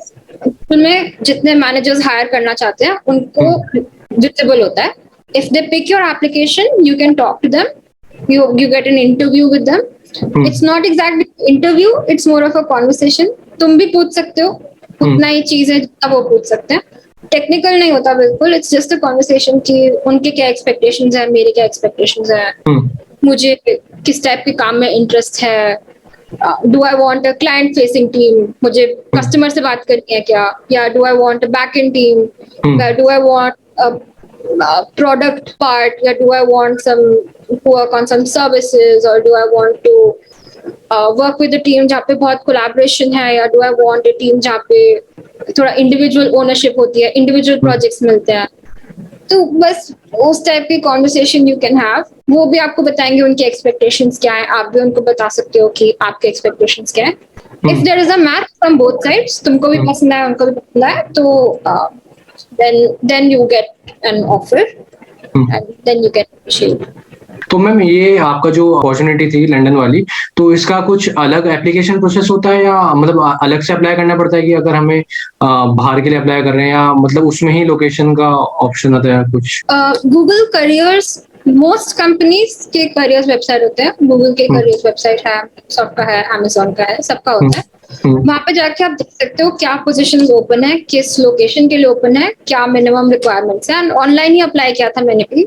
तुम्हें जितने मैनेजर्स हायर करना चाहते हैं उनको विजिबल होता है. If they pick your application you can talk to them, you get an interview with them. It's not exactly interview, it's more of a conversation. तुम भी पूछ सकते हो, उतना ही चीज है जितना वो पूछ सकते हैं. टेक्निकल नहीं होता बिल्कुल, इट्स जस्ट अ कॉन्वर्सेशन कि उनके क्या एक्सपेक्टेशंस हैं, मेरे क्या एक्सपेक्टेशंस हैं, मुझे किस टाइप के काम में इंटरेस्ट है, do I want a client facing team, मुझे कस्टमर से बात करनी है क्या, या do I want a back end team, या do I want product part, या do I want some work on some services, or do I want to work with a team जहाँ पे बहुत collaboration है, या do I want a team जहाँ पे थोड़ा individual ownership होती है, individual projects मिलते हैं. तो बस उस टाइप की कॉन्वर्सेशन यू कैन हैव. वो भी आपको बताएंगे उनके एक्सपेक्टेशंस क्या है, आप भी उनको बता सकते हो कि आपके एक्सपेक्टेशंस क्या है. If there is a match from both sides, तुमको भी पसंद है उनको भी पसंद है, तो then you get an offer and then you get shape. तो मैम ये आपका जो अपॉर्चुनिटी थी लंदन वाली, तो इसका कुछ अलग एप्लीकेशन प्रोसेस होता है या मतलब अलग से अप्लाई करना पड़ता है कि अगर हमें बाहर के लिए अप्लाई कर रहे हैं, या मतलब उसमें ही लोकेशन का ऑप्शन आता है कुछ? गूगल करियर्स, मोस्ट कंपनीज के करियर्स वेबसाइट होते हैं, गूगल के करियर्स वेबसाइट है, सबका है, अमेजोन का है, सबका होता है। वहां पे जाके आप देख सकते हो क्या पोजीशन ओपन है, किस लोकेशन के लिए ओपन है, क्या मिनिमम रिक्वायरमेंट्स है। ऑनलाइन ही अप्लाई किया था मैंने भी,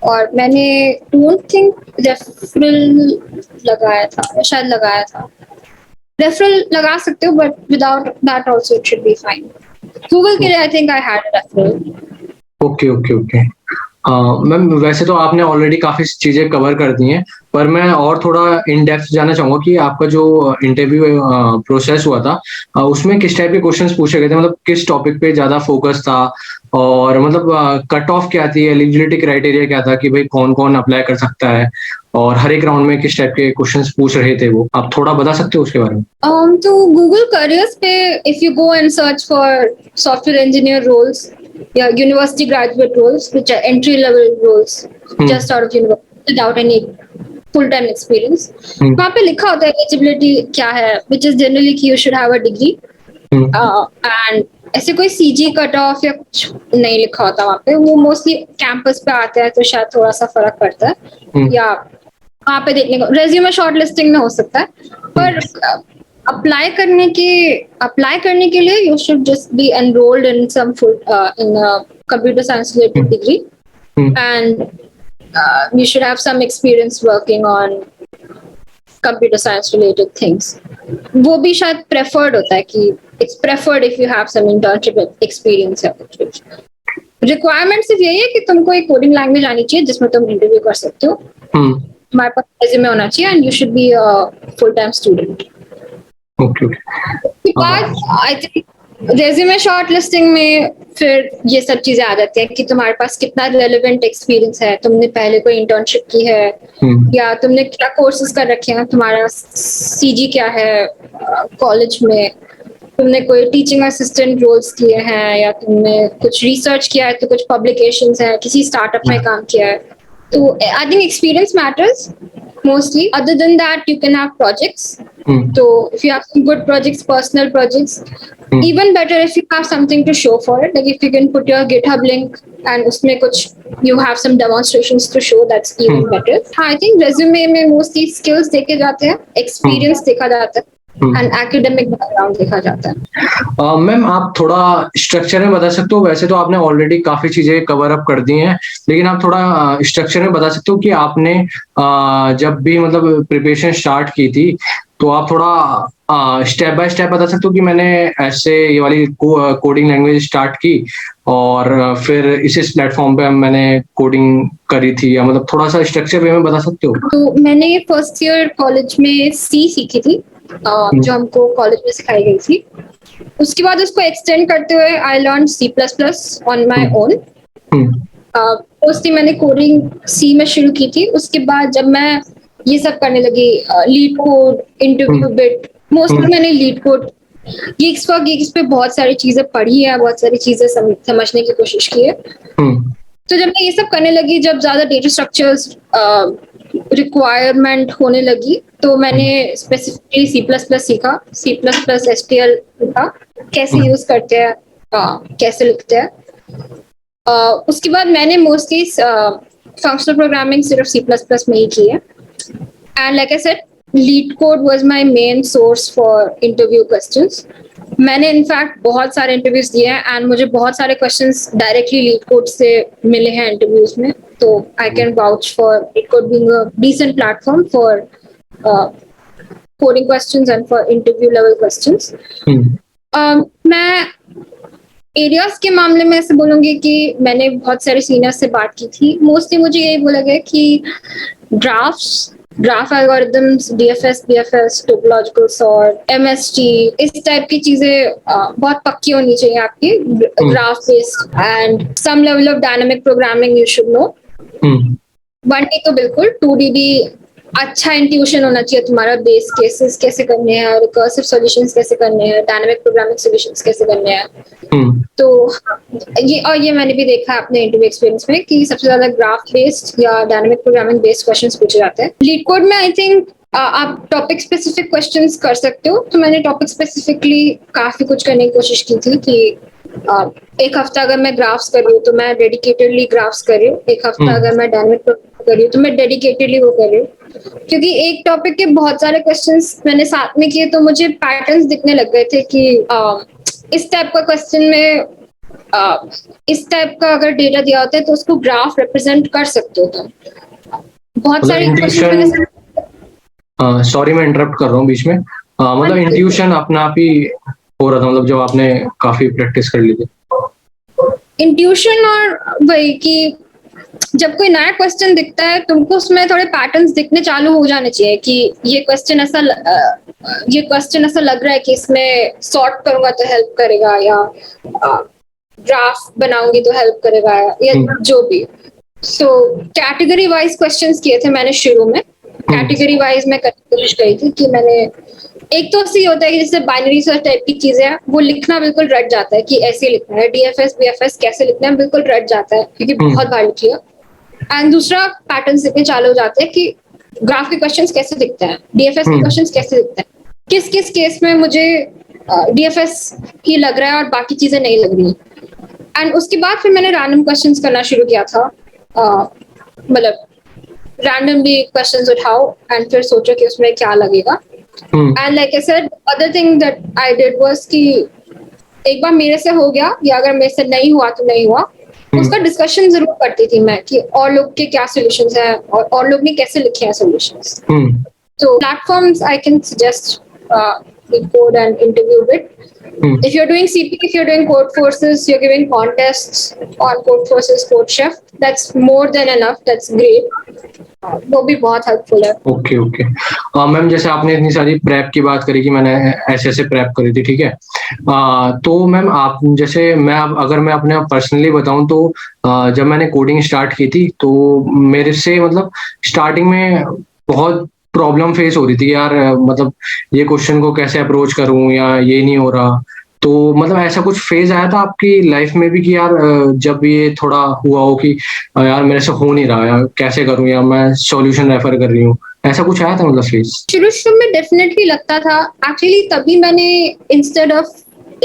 और मैंने डोंट थिंक रेफरल लगाया था, शायद लगाया था। रेफरल लगा सकते हो, but without that also it should be fine. Google के लिए I think I had a referral. Okay okay okay. Ma'am वैसे तो आपने ऑलरेडी काफी चीजें कवर कर दी हैं, पर मैं और थोड़ा इन डेप्थ जानना चाहूंगा कि आपका जो इंटरव्यू प्रोसेस हुआ था, उसमें किस टाइप के क्वेश्चंस पूछे गए थे, मतलब किस टॉपिक पे ज्यादा फोकस था, और मतलब कट ऑफ क्या थी, एलिजिबिलिटी क्राइटेरिया क्या था कि भाई कौन कौन अप्लाई कर सकता है, और हर एक राउंड में किस टाइप के क्वेश्चंस पूछ रहे थे, वो आप थोड़ा बता सकते हो उसके बारे में? तो गूगल करियर्स पे if you go and search for software engineer roles या university graduate roles which are entry level roles just out of university without any full time experience, वहाँ पे लिखा होता है एलिजिबिलिटी क्या है, व्हिच इज जनरली कि you should have a degree, and ऐसे कोई सीजी कट ऑफ या कुछ नहीं लिखा होता वहाँ पे। वो मोस्टली कैंपस पे आते हैं तो शायद थोड़ा सा फर्क पड़ता है, या वहाँ पे देखने को रेज्यूमे शॉर्ट लिस्टिंग में हो सकता है। पर अप्लाई करने के लिए you should just be enrolled in some in computer science related degree, and you should have some experience working on computer science related things. वो भी शायद preferred होता है कि it's preferred if you have some internship experience या कुछ। Requirement सिर्फ यही है कि तुमको एक coding language आनी चाहिए जिसमें तुम interview कर सकते हो, तुम्हारे पास resume होना चाहिए, and you should be a full-time student. Okay okay. उसके बाद I think resume short listing में फिर ये सब चीजें आ जाती हैं कि तुम्हारे पास कितना रेलेवेंट एक्सपीरियंस है, तुमने पहले कोई इंटर्नशिप की है, या तुमने क्या कोर्सेज कर रखे हैं, तुम्हारा सीजी क्या है कॉलेज में, तुमने कोई टीचिंग असिस्टेंट रोल्स किए हैं, या तुमने कुछ रिसर्च किया है, तो कुछ पब्लिकेशंस हैं, किसी स्टार्टअप में काम किया है। तो I think experience matters mostly. Other than that, you can have projects. So if you have some good projects, personal projects, even better if you have something to show for it. Like if you can put your GitHub link and usme kuch you have some demonstrations to show, that's even better. I think resume में mostly skills देखे जाते हैं, experience देखा जाता है, and academic background देखा जाता है। मैम आप थोड़ा स्ट्रक्चर में बता सकते हो? वैसे तो आपने ऑलरेडी काफी चीजें कवर अप कर दी हैं, लेकिन आप थोड़ा स्ट्रक्चर में बता सकते हो कि आपने जब भी मतलब प्रिपरेशन स्टार्ट की थी, तो आप थोड़ा स्टेप बाय स्टेप बता सकते हो कि मैंने ऐसे ये वाली कोडिंग लैंग्वेज स्टार्ट की और फिर इस प्लेटफॉर्म पे मैंने कोडिंग करी थी, या मतलब थोड़ा सा स्ट्रक्चर वे में बता सकते हो? तो मैंने फर्स्ट ईयर कॉलेज में सी सीखी थी, जो हमको कॉलेज में सिखाई गई थी। उसके बाद उसको एक्सटेंड करते हुए I learn C++ on my own. Mostly मैंने कोडिंग सी में शुरू की थी। उसके बाद जब मैं ये सब करने लगी, LeetCode, InterviewBit, mostly मैंने LeetCode, GeeksforGeeks पे बहुत सारी चीजें पढ़ी है, बहुत सारी चीजें समझने की कोशिश की है। तो जब मैं ये सब करने लगी, जब ज्यादा डेटा स्ट्रक्चर्स रिक्वायरमेंट होने लगी, तो मैंने स्पेसिफिकली C++ सीखा, C++ STL सीखा, कैसे यूज करते हैं, कैसे लिखते हैं। उसके बाद मैंने मोस्टली फंक्शनल प्रोग्रामिंग सिर्फ C++ में ही की है। And like I said, leet code was my main source for interview questions. मैंने इनफैक्ट बहुत सारे इंटरव्यूज दिए हैं, एंड मुझे बहुत सारे क्वेश्चंस डायरेक्टली लीड कोड से मिले हैं इंटरव्यूज में। तो I can vouch for LeetCode being a decent platform for coding questions and for interview level questions. मैं एरियाज के मामले में ऐसे बोलूंगी कि मैंने बहुत सारे सीनियर्स से बात की थी। मोस्टली मुझे यही बोला गया कि graph algorithms, DFS, BFS, topological sort, MST, इस टाइप की चीजें बहुत पक्की होनी चाहिए आपकी, graph based, and some level of dynamic programming you should know. 1D तो बिल्कुल, 2D भी अच्छा इंट्यूशन होना चाहिए तुम्हारा, बेस केसेस कैसे करने हैं, रिकर्सिव सॉल्यूशंस कैसे करने हैं, डायनामिक प्रोग्रामिंग सॉल्यूशंस कैसे करने हैं। हम्म। तो ये मैंने भी देखा है अपने इंटरव्यू एक्सपीरियंस में कि सबसे ज्यादा ग्राफ बेस्ड या डायनामिक प्रोग्रामिंग बेस्ड क्वेश्चंस पूछे जाते हैं। लीड कोड में आई थिंक आप टॉपिक स्पेसिफिक क्वेश्चंस कर सकते हो, तो मैंने टॉपिक स्पेसिफिकली काफी कुछ करने की कोशिश की थी कि एक हफ्ता अगर मैं ग्राफ्स कर रही हूँ तो मैं डेडिकेटेडली ग्राफ्स कर रही हूँ, एक हफ्ता अगर मैं डायनामिक कर रही हूँ तो मैं डेडिकेटेडली वो कर रही हूँ। क्योंकि एक टॉपिक के बहुत सारे क्वेश्चंस मैंने साथ में किए तो मुझे पैटर्न्स दिखने लग गए थे कि इस टाइप का क्वेश्चन में इस टाइप का अगर डेटा दिया होता है तो उसको ग्राफ रिप्रेजेंट कर सकते हो तुम। बहुत मतलब सारे क्वेश्चन मैंने इंट्यूशन, सॉरी मैं इंटरप्ट कर रहा हूँ बीच में, मतलब इंट्यूशन अपने आप ही हो रहा था, मतलब जब आपने काफी प्रैक्टिस कर ली थी। इंट्यूशन और वही कि जब कोई नया क्वेश्चन दिखता है तुमको उसमें थोड़े पैटर्न्स दिखने चालू हो जाने चाहिए कि ये क्वेश्चन ऐसा लग रहा है कि इसमें सॉर्ट करूंगा तो हेल्प करेगा, या ग्राफ बनाऊंगी तो हेल्प करेगा, या जो भी। सो कैटेगरी वाइज क्वेश्चंस किए थे मैंने शुरू में। कैटेगरी वाइज मैं कोशिश करी थी कि मैंने एक तो सी होता है कि जैसे बाइनरी सर्च टाइप की चीजें हैं वो लिखना बिल्कुल रट जाता है कि ऐसे लिखना है, डीएफएस बीएफएस कैसे लिखना है बिल्कुल रट जाता है क्योंकि बहुत बार लिखी है। एंड दूसरा पैटर्न दिखने चालू हो जाते हैं कि ग्राफ के क्वेश्चंस कैसे दिखते हैं, डीएफएस के क्वेश्चंस कैसे दिखते हैं, किस किस केस में मुझे डीएफएस ही लग रहा है और बाकी चीजें नहीं लग रही। एंड उसके बाद फिर मैंने रैंडम क्वेश्चंस करना शुरू किया था, मतलब रैंडमली क्वेश्चंस उठाओ एंड फिर सोचो कि उसमें क्या लगेगा। And like I said other thing that I did was कि एक बार मेरे से हो गया या अगर मेरे से नहीं हुआ तो नहीं हुआ, उसका डिस्कशन जरूर करती थी मैं कि और लोग के क्या सॉल्यूशंस हैं और लोग ने कैसे लिखे हैं सॉल्यूशंस। तो platforms I can suggest code and interview with. If you're doing CP, if you're doing Code Forces, you're giving contests on Code Forces, Code Chef, that's more than enough, that's great. वो भी बहुत हेल्पफुल है। ओके ओके मैम, जैसे आपने इतनी सारी प्रेप की बात करी कि मैंने ऐसे ऐसे प्रेप करी थी, ठीक है। तो मैम आप जैसे अगर मैं अपने पर्सनली बताऊं तो जब मैंने कोडिंग स्टार्ट की थी तो मेरे से मतलब स्टार्टिंग में बहुत प्रॉब्लम फेस हो रही थी यार, मतलब ये क्वेश्चन को कैसे अप्रोच करूं या ये नहीं हो रहा। तो मतलब ऐसा कुछ फेज आया था आपकी लाइफ में भी कि यार जब ये थोड़ा हुआ हो कि यार मेरे से हो नहीं रहा, यार कैसे करूं, या मैं सॉल्यूशन रेफर कर रही हूँ, ऐसा कुछ आया था मतलब फेज? शुरू में डेफिनेटली लगता था। एक्चुअली तभी मैंने instead of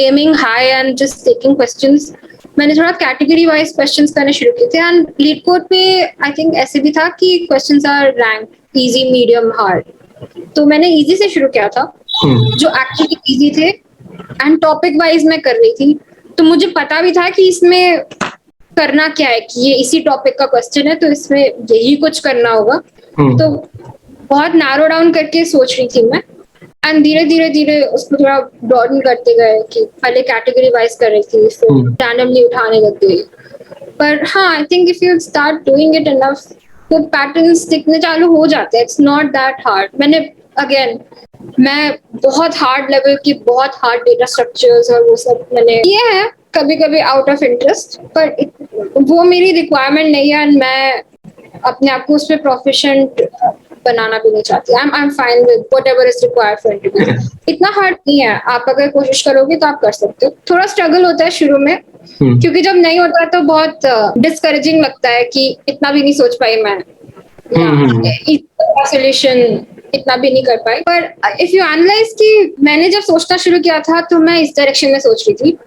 aiming high and just taking questions, मैंने थोड़ा कैटेगरी वाइज क्वेश्चंस करने शुरू किए थे। एंड लीड कोड पे आई थिंक ऐसे भी था कि questions are rank easy medium hard, तो मैंने इजी से शुरू किया था जो एक्चुअली इजी थे। एंड टॉपिक वाइज मैं कर रही थी तो मुझे पता भी था कि इसमें करना क्या है, कि ये इसी टॉपिक का क्वेश्चन है तो इसमें यही कुछ करना होगा। तो बहुत नैरो डाउन करके सोच रही थी मैं। एंड धीरे धीरे धीरे उसको थोड़ा ब्रॉडन करते गए कि पहले कैटेगरी वाइज कर रही थी फिर रैंडमली उठाने लग गई। पर हाँ, I think if you start doing it enough तो पैटर्न्स दिखने चालू हो जाते हैं। It's not that hard. मैं बहुत हार्ड लेवल की बहुत हार्ड डेटा स्ट्रक्चर्स और वो सब मैंने किए हैं कभी कभी आउट ऑफ इंटरेस्ट, पर वो मेरी रिक्वायरमेंट नहीं है। एंड मैं अपने आप को उसमें प्रोफिशिएंट बनाना भी नहीं चाहती। I am fine with whatever is required for interview. इतना हार्ड नहीं है, आप अगर कोशिश करोगे तो आप कर सकते हो। थोड़ा स्ट्रगल होता है शुरू में क्योंकि जब नहीं होता तो बहुत डिस्करेजिंग लगता है कि इतना भी नहीं सोच पाई मैं, सॉल्यूशन इतना भी नहीं कर पाई। पर इफ यू एनालाइज कि मैंने जब सोचना शुरू किया था तो मैं इस डायरेक्शन में सोच रही थी,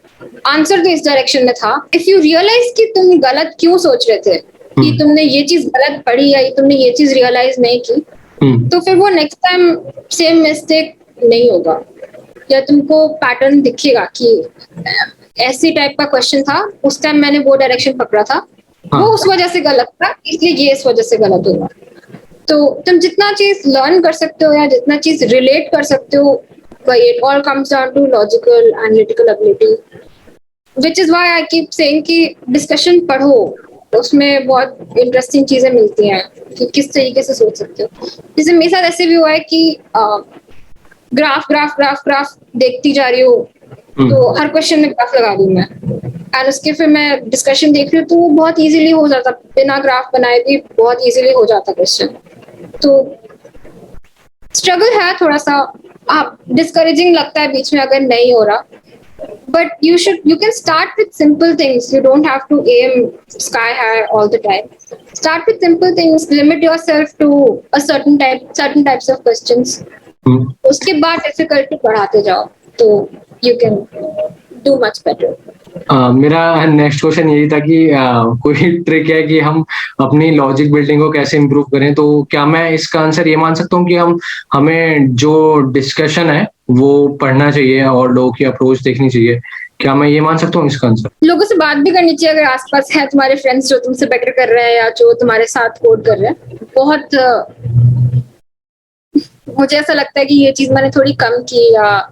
आंसर तो इस डायरेक्शन में था। इफ यू रियलाइज कि तुम गलत क्यों सोच रहे थे, कि तुमने ये चीज गलत पढ़ी या तुमने ये चीज रियलाइज नहीं की, तो फिर वो नेक्स्ट टाइम सेम मिस्टेक नहीं होगा, या तुमको पैटर्न दिखेगा कि ऐसी टाइप का क्वेश्चन था उस टाइम मैंने वो डायरेक्शन पकड़ा था, वो उस वजह से गलत था इसलिए ये इस वजह से गलत होगा। तो तुम जितना चीज लर्न कर सकते हो या जितना चीज रिलेट कर सकते हो, it all comes down to logical analytical ability, which is why I keep saying कि डिस्कशन पढ़ो, उसमें बहुत इंटरेस्टिंग चीजें मिलती हैं कि किस तरीके से सोच सकते हो। जैसे मेरे साथ ऐसे भी हुआ है कि ग्राफ ग्राफ ग्राफ ग्राफ देखती जा रही हूँ तो हर क्वेश्चन में ग्राफ लगा दूं मैं, एंड उसके फिर मैं डिस्कशन देख रही हूँ तो वो बहुत इजीली हो जाता, बिना ग्राफ बनाए भी बहुत इजीली हो जाता क्वेश्चन। तो स्ट्रगल है थोड़ा सा, आप डिस्करेजिंग लगता है बीच में अगर नहीं हो रहा, but you can start with simple things. You don't have to aim sky high all the time. Start with simple things, limit yourself to a certain types of questions. उसके बाद डिफिकल्टी बढ़ाते जाओ तो you can do much better. मेरा नेक्स्ट क्वेश्चन यही था कि कोई ट्रिक है कि हम अपनी लॉजिक बिल्डिंग को कैसे इम्प्रूव करें, तो क्या मैं इसका आंसर ये मान सकता हूँ कि हमें जो डिस्कशन है वो पढ़ना चाहिए और लोगों की अप्रोच देखनी चाहिए? क्या मैं ये मान सकता हूँ इसका आंसर? लोगों से बात भी करनी चाहिए अगर आसपास है तुम्हारे फ्रेंड्स जो तुमसे बेटर कर रहे हैं या जो तुम्हारे साथ कोड कर रहे हैं। बहुत मुझे ऐसा लगता है कि ये चीज मैंने थोड़ी कम की, या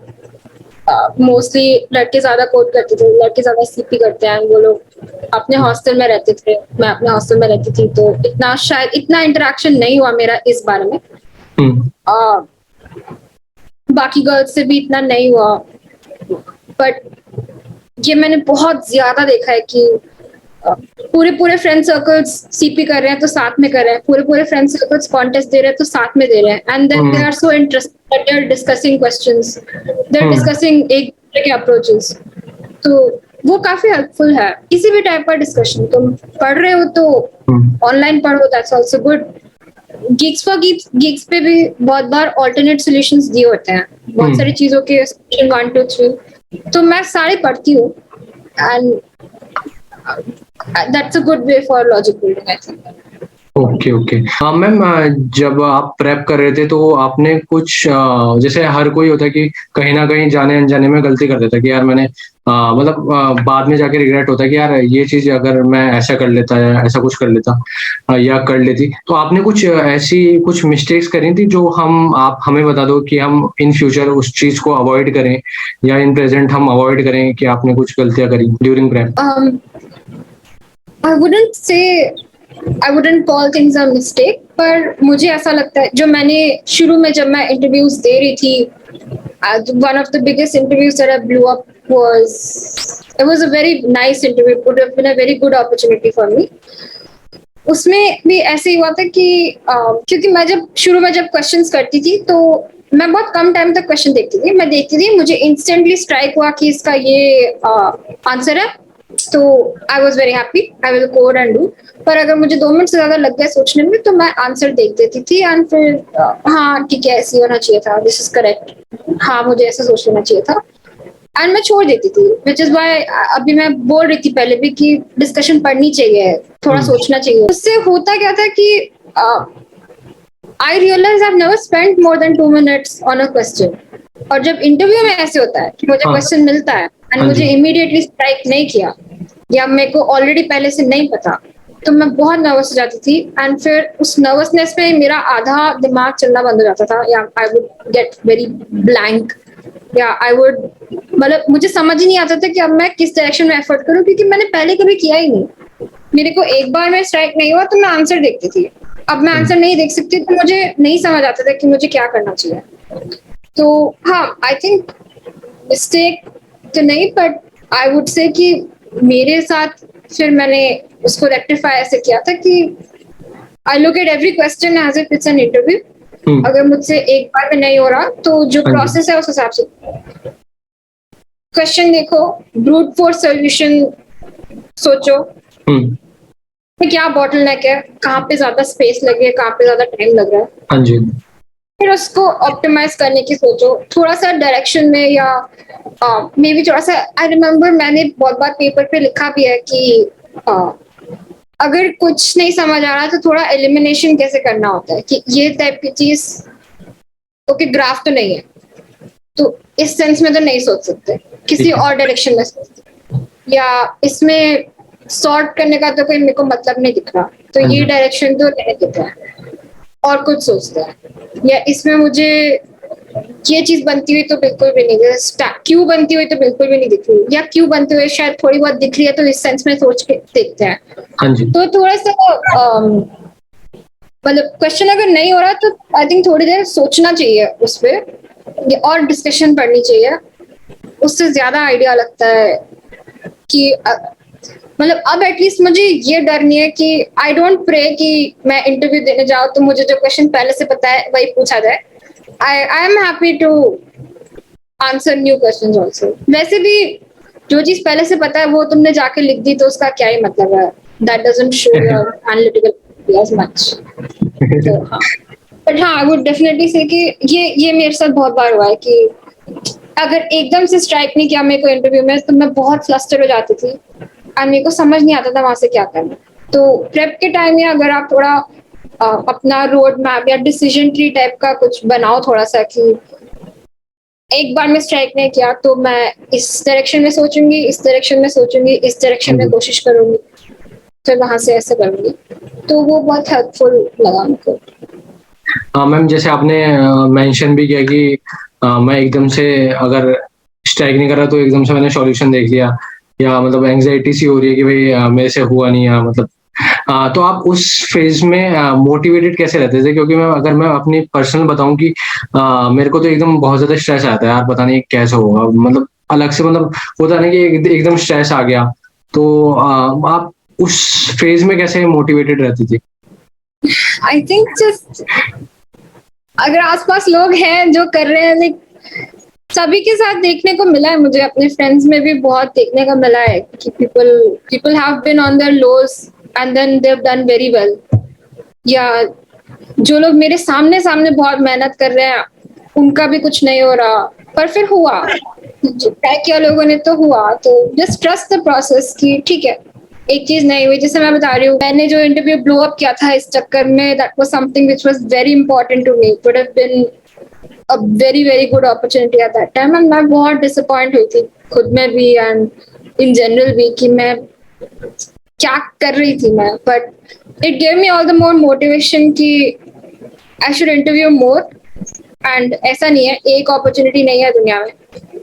मोस्टली लड़के ज्यादा कोड करते थे, लड़के ज्यादा सीपी करते हैं, वो लोग अपने हॉस्टल में रहते थे, मैं अपने हॉस्टल में रहती थी, तो शायद इतना इंटरेक्शन नहीं हुआ मेरा इस बारे में। बाकी गर्ल्स से भी इतना नहीं हुआ, बट ये मैंने बहुत ज्यादा देखा है कि पूरे फ्रेंड सर्कल्स सीपी कर रहे हैं तो साथ में कर रहे हैं, पूरे फ्रेंड सर्कल्स कॉन्टेस्ट दे रहे हैं तो साथ में दे रहे हैं, and then they are so interested, they are discussing questions, they are discussing एक दूसरे के अप्रोचेस, तो वो काफी हेल्पफुल है। किसी भी टाइप का डिस्कशन तुम पढ़ रहे हो तो ऑनलाइन पढ़ो, that's also good. Gigs for gigs पे भी बहुत बार ऑल्टरनेट सॉल्यूशंस दिए होते हैं बहुत सारी चीजों के, 1 2 3, तो मैं सारे पढ़ती हूँ, and that's a good way for logic building, I think. Okay. हाँ मैम, जब आप प्रेप कर रहे थे तो आपने कुछ जैसे हर कोई होता है कि कहीं ना कहीं जाने अनजाने में गलती कर देता है कि यार मैंने मतलब बाद में जाके रिग्रेट होता है कि यार ये चीज अगर मैं ऐसा कर लेता या ऐसा कुछ कर लेता या कर लेती, तो आपने कुछ ऐसी कुछ मिस्टेक्स करी थी जो आप हमें बता दो कि हम इन फ्यूचर उस चीज को अवॉइड करें या इन प्रेजेंट हम अवॉइड करें कि आपने कुछ गलतियां करी during prep? I wouldn't call things a mistake, पर मुझे ऐसा लगता है जो मैंने शुरू में जब मैं इंटरव्यूज दे रही थी, one of the biggest interviews that I blew up was a very nice interview, it would have been a very good opportunity for me. उसमें भी ऐसे ही हुआ था कि क्योंकि मैं जब शुरू में जब क्वेश्चंस करती थी तो मैं बहुत कम टाइम तक क्वेश्चन देखती थी, मैं देखती थी, मुझे इंस्टेंटली स्ट्राइक हुआ कि इसका ये आंसर है, तो I was very happy, I will code and do. पर अगर मुझे 2 मिनट से ज्यादा लग गए सोचने में तो मैं आंसर देख देती थी, एंड फिर हाँ ठीक है ऐसे होना चाहिए था, दिस इज करेक्ट, हाँ मुझे ऐसा सोच लेना चाहिए था, एंड मैं छोड़ देती थी। विच इज वाई अभी मैं बोल रही थी पहले भी कि डिस्कशन पढ़नी चाहिए, थोड़ा सोचना चाहिए। उससे होता क्या था कि I realise I have never spent more than 2 minutes on a question, और जब इंटरव्यू में ऐसे होता है कि मुझे क्वेश्चन मिलता है एंड मुझे इमीडिएटली स्ट्राइक नहीं किया या मेरे को ऑलरेडी पहले से नहीं पता, तो मैं बहुत नर्वस हो जाती थी, एंड फिर उस नर्वसनेस में मेरा आधा दिमाग चलना बंद हो जाता था, या I would get very blank, या आई वुड मतलब मुझे समझ ही नहीं आता था कि अब मैं किस डायरेक्शन में एफर्ट करूं, क्योंकि मैंने पहले कभी किया ही नहीं। मेरे को एक बार में स्ट्राइक नहीं हुआ तो मैं आंसर देखती थी, अब मैं आंसर नहीं देख सकती तो मुझे नहीं समझ आता था कि मुझे क्या करना चाहिए। तो हाँ, आई थिंक मिस्टेक तो नहीं, बट आई वुड से कि मेरे साथ फिर मैंने उसको रेक्टिफाई ऐसे किया था कि I look at every question as if it's an interview. अगर मुझसे एक बार में नहीं हो रहा तो जो प्रोसेस है उस हिसाब से क्वेश्चन देखो, ब्रूट फोर्स सॉल्यूशन सोचो कि क्या बॉटलनेक है, कहाँ पे ज्यादा स्पेस लगे, कहाँ पे ज्यादा टाइम लग रहा है, हाँ जी, फिर उसको ऑप्टिमाइज करने की सोचो थोड़ा सा डायरेक्शन में, या मे बी थोड़ा सा। आई रिमेम्बर मैंने बहुत बार पेपर पे लिखा भी है कि अगर कुछ नहीं समझ आ रहा तो थोड़ा एलिमिनेशन कैसे करना होता है, कि ये टाइप की चीज ओके ग्राफ तो नहीं है तो इस सेंस में तो नहीं सोच सकते, किसी और डायरेक्शन में सोचते, या इसमें सॉर्ट करने का तो कोई मेरे को मतलब नहीं दिख रहा तो ये डायरेक्शन तो नहीं दिख रहा है और कुछ सोचते हैं, या इसमें मुझे ये चीज बनती हुई तो बिल्कुल भी नहीं, क्यों बनती हुई तो बिल्कुल भी नहीं दिख रही, या क्यों बनती हुई शायद थोड़ी बहुत दिख रही है तो इस सेंस में सोच के देखते हैं। तो थोड़ा सा मतलब क्वेश्चन अगर नहीं हो रहा तो आई थिंक थोड़ी देर सोचना चाहिए उस पर, और डिस्कशन पढ़नी चाहिए, उससे ज्यादा आइडिया लगता है कि मतलब अब एटलीस्ट मुझे ये डर नहीं है कि आई डोंट प्रे कि मैं इंटरव्यू देने जाऊँ तो मुझे जो क्वेश्चन पहले से पता है वही पूछा जाए, I am happy to answer new questions also. वैसे भी जो चीज पहले से पता है वो तुमने जाके लिख दी तो उसका क्या ही मतलब है. That doesn't show your analytical ability as much. तो हाँ, बट हाँ आई वुड डेफिनेटली से कि ये मेरे साथ बहुत बार हुआ है कि अगर एकदम से स्ट्राइक नहीं किया मेरे को इंटरव्यू में तो मैं बहुत फ्लस्टर हो जाती थी और मेरे को समझ नहीं आता था वहां से क्या करना. तो प्रेप के टाइम में अगर आप थोड़ा अपना रोड मैप या डिसीजन ट्री टाइप का कुछ बनाओ थोड़ा सा कि एक बार में स्ट्राइक नहीं किया तो मैं इस डायरेक्शन में सोचूंगी, इस डायरेक्शन में सोचूंगी, इस डायरेक्शन में कोशिश करूंगी, फिर वहां से ऐसे करूंगी. तो वो बहुत हेल्पफुल लगा हमको. हाँ मैम, जैसे आपने मेंशन भी किया कि मैं एकदम से अगर स्ट्राइक नहीं कर रहा तो एकदम से मैंने सॉल्यूशन देख लिया, या मतलब एंग्जाइटी सी हो रही है कि भाई मेरे से हुआ नहीं, या मतलब तो आप उस फेज में मोटिवेटेड कैसे रहते थे? क्योंकि मैं अपनी पर्सनल बताऊं कि मेरे को तो एकदम बहुत ज्यादा स्ट्रेस आता है यार, पता नहीं कैसे होगा, मतलब अलग से, मतलब होता नहीं कि एकदम स्ट्रेस आ गया. तो आप उस फेज में कैसे मोटिवेटेड रहती थी? आई थिंक जस्ट अगर आसपास लोग हैं जो कर रहे हैं, लाइक सभी के साथ देखने को मिला है, मुझे अपने फ्रेंड्स में भी बहुत देखने को मिला है कि people have been on their lows and then they have done very well. या जो लोग मेरे सामने सामने बहुत मेहनत कर रहे हैं उनका भी कुछ नहीं हो रहा, पर फिर हुआ, ट्राई किया लोगों ने तो हुआ. तो जस्ट ट्रस्ट द प्रोसेस कि ठीक है एक चीज नहीं हुई. जैसे मैं बता रही हूँ मैंने जो इंटरव्यू ब्लो अप किया था इस चक्कर में, that was something which was very important to me, it would have been a very very good opportunity at that time. एंड मैं बहुत डिसअपॉइंट हुई थी खुद में भी एंड इन जनरल भी कि मैं क्या कर रही थी मैं. But it gave me all the more motivation कि I should interview more. And ऐसा नहीं है एक अपॉर्चुनिटी नहीं है दुनिया में,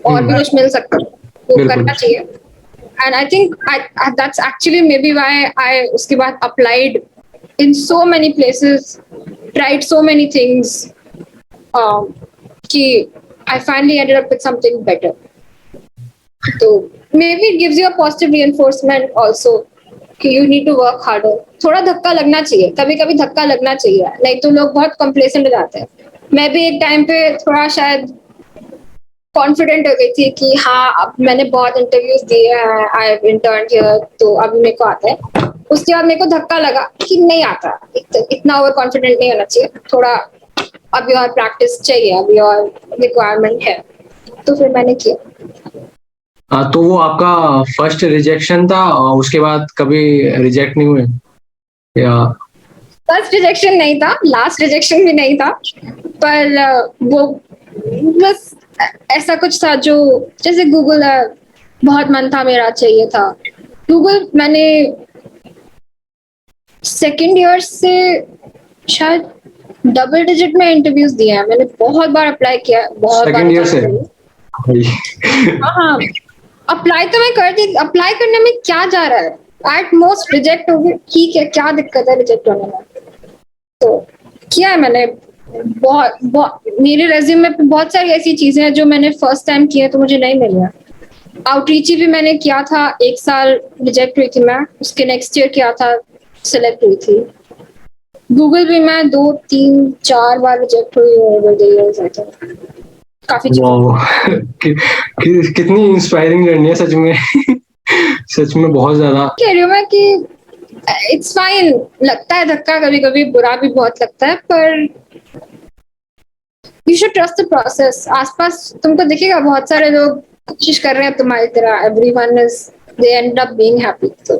और भी कुछ मिल सकता है, वो करना चाहिए. And I think that's actually maybe why I उसके बाद applied in so many places, tried so many things, कि I finally ended up with something better. So maybe it gives you a positive reinforcement also कि you need to work harder. थोड़ा धक्का लगना चाहिए, कभी कभी धक्का लगना चाहिए, नहीं तो लोग बहुत complacent हो जाते हैं. मैं भी एक टाइम पे थोड़ा शायद कॉन्फिडेंट हो गई थी कि हाँ अब मैंने बहुत इंटरव्यूज दिए हैं, आई हैव इंटर्न हियर, तो अभी मेरे को आता है. उसके बाद मेरे को धक्का लगा कि नहीं आता, इतना ओवर कॉन्फिडेंट नहीं होना चाहिए, थोड़ा अभी और प्रैक्टिस चाहिए, अभी और रिक्वायरमेंट है. तो फिर मैंने किया. तो वो आपका फर्स्ट रिजेक्शन था, उसके बाद कभी रिजेक्ट नहीं हुए या? फर्स्ट रिजेक्शन नहीं था, लास्ट रिजेक्शन भी नहीं था, पर वो बस ऐसा कुछ था जो जैसे गूगल है, बहुत मन था मेरा, चाहिए था गूगल. मैंने सेकेंड ईयर से शायद डबल डिजिट में इंटरव्यूज दिए हैं, मैंने बहुत बार अप्लाई किया, बहुत बार. सेकेंड ईयर से? हाँ अप्लाई तो मैं कर दी, अप्लाई करने में क्या जा रहा है, एट मोस्ट रिजेक्ट हो गए, ठीक है क्या दिक्कत है रिजेक्ट होने में. तो किया है मैंने बहुत मेरे रेज्यूमे पे बहुत सारी ऐसी चीजें हैं जो मैंने फर्स्ट टाइम किए तो मुझे नहीं मिली. आउटरीच भी मैंने किया था, एक साल रिजेक्ट हुई थी मैं, उसके नेक्स्ट ईयर किया था, सिलेक्ट हुई थी. गूगल भी मैं 2-3-4 बार रिजेक्ट हुई over the years. I think काफी कितनी इंस्पायरिंग जर्नी है सच में. सच में बहुत ज्यादा कह रही हूँ मैं कि इट्स फाइन. लगता है धक्का कभी कभी, बुरा भी बहुत लगता है, पर you should trust the process. आसपास तुमको दिखेगा बहुत सारे लोग कोशिश कर रहे हैं तुम्हारी तरह, everyone is they and up being happy. तो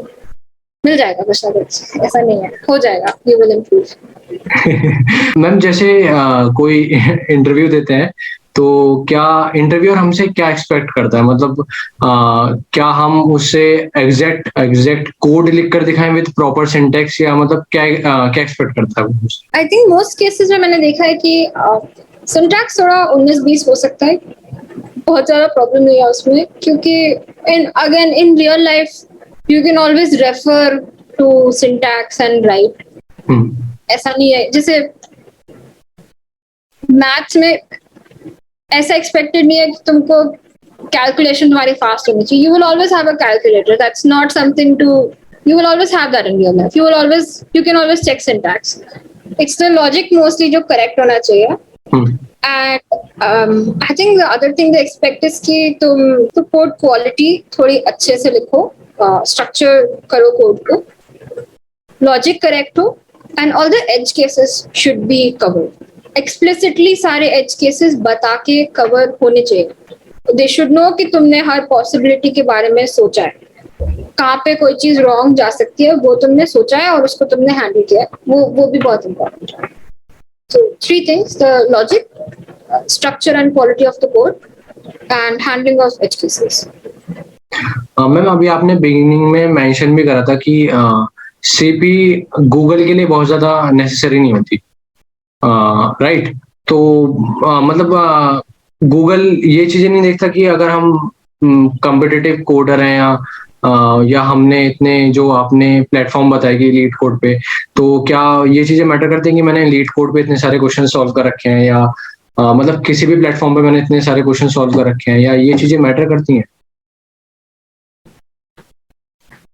मिल जाएगा कुछ ना कुछ, ऐसा नहीं है, हो जाएगा, यू विल इंप्रूव. मैम जैसे कोई इंटरव्यू देते हैं तो क्या इंटरव्यूअर हमसे क्या एक्सपेक्ट करता है? मतलब क्या हम उससे एग्जैक्ट कोड लिख कर दिखाएं विद प्रॉपर सिंटेक्स, या मतलब क्या एक्सपेक्ट करता है? आई थिंक मोस्ट केसेस में मैंने देखा है कि सिंटैक्स थोड़ा 19-20 हो सकता है, बहुत ज्यादा प्रॉब्लम नहीं है उसमें, क्योंकि in real life you can always refer to syntax and write. ऐसा नहीं है जैसे मैथ्स में ऐसा एक्सपेक्टेड नहीं है कि तुमको कैलकुलेशन तुम्हारी फास्ट होनी चाहिए. You will always have a calculator, that's not something to, you will always have that in your life. You can always check syntax. It's the logic mostly जो correct होना चाहिए. And I think the other thing they expect is कि तुम कोड क्वालिटी थोड़ी अच्छे से लिखो, स्ट्रक्चर करो कोड को, लॉजिक करेक्ट हो, and all the edge cases should be covered explicitly. सारे एज केसेस बता के कवर होने चाहिए। दे शुड नो कि तुमने हर पॉसिबिलिटी के बारे में सोचा है, कहाँ पे कोई चीज रॉन्ग जा सकती है वो तुमने सोचा है और उसको तुमने हैंडल किया है, वो भी बहुत इंपॉर्टेंट है। So three things: the logic, structure and quality of the code, and handling of edge cases. Ma'am अभी आपने बिगिनिंग में मेंशन भी करा था कि सीपी गूगल के लिए बहुत ज्यादा नेसेसरी नहीं होती, राइट? तो मतलब गूगल ये चीजें नहीं देखता कि अगर हम कॉम्पिटिटिव कोडर हैं या हमने इतने जो आपने प्लेटफॉर्म बताया कि लीड कोड पे, तो क्या ये चीजें मैटर करती हैं कि मैंने लीड कोड पे इतने सारे क्वेश्चन सॉल्व कर रखे हैं, या मतलब किसी भी प्लेटफॉर्म पे मैंने इतने सारे क्वेश्चन सॉल्व कर रखे हैं, या ये चीजें मैटर करती हैं?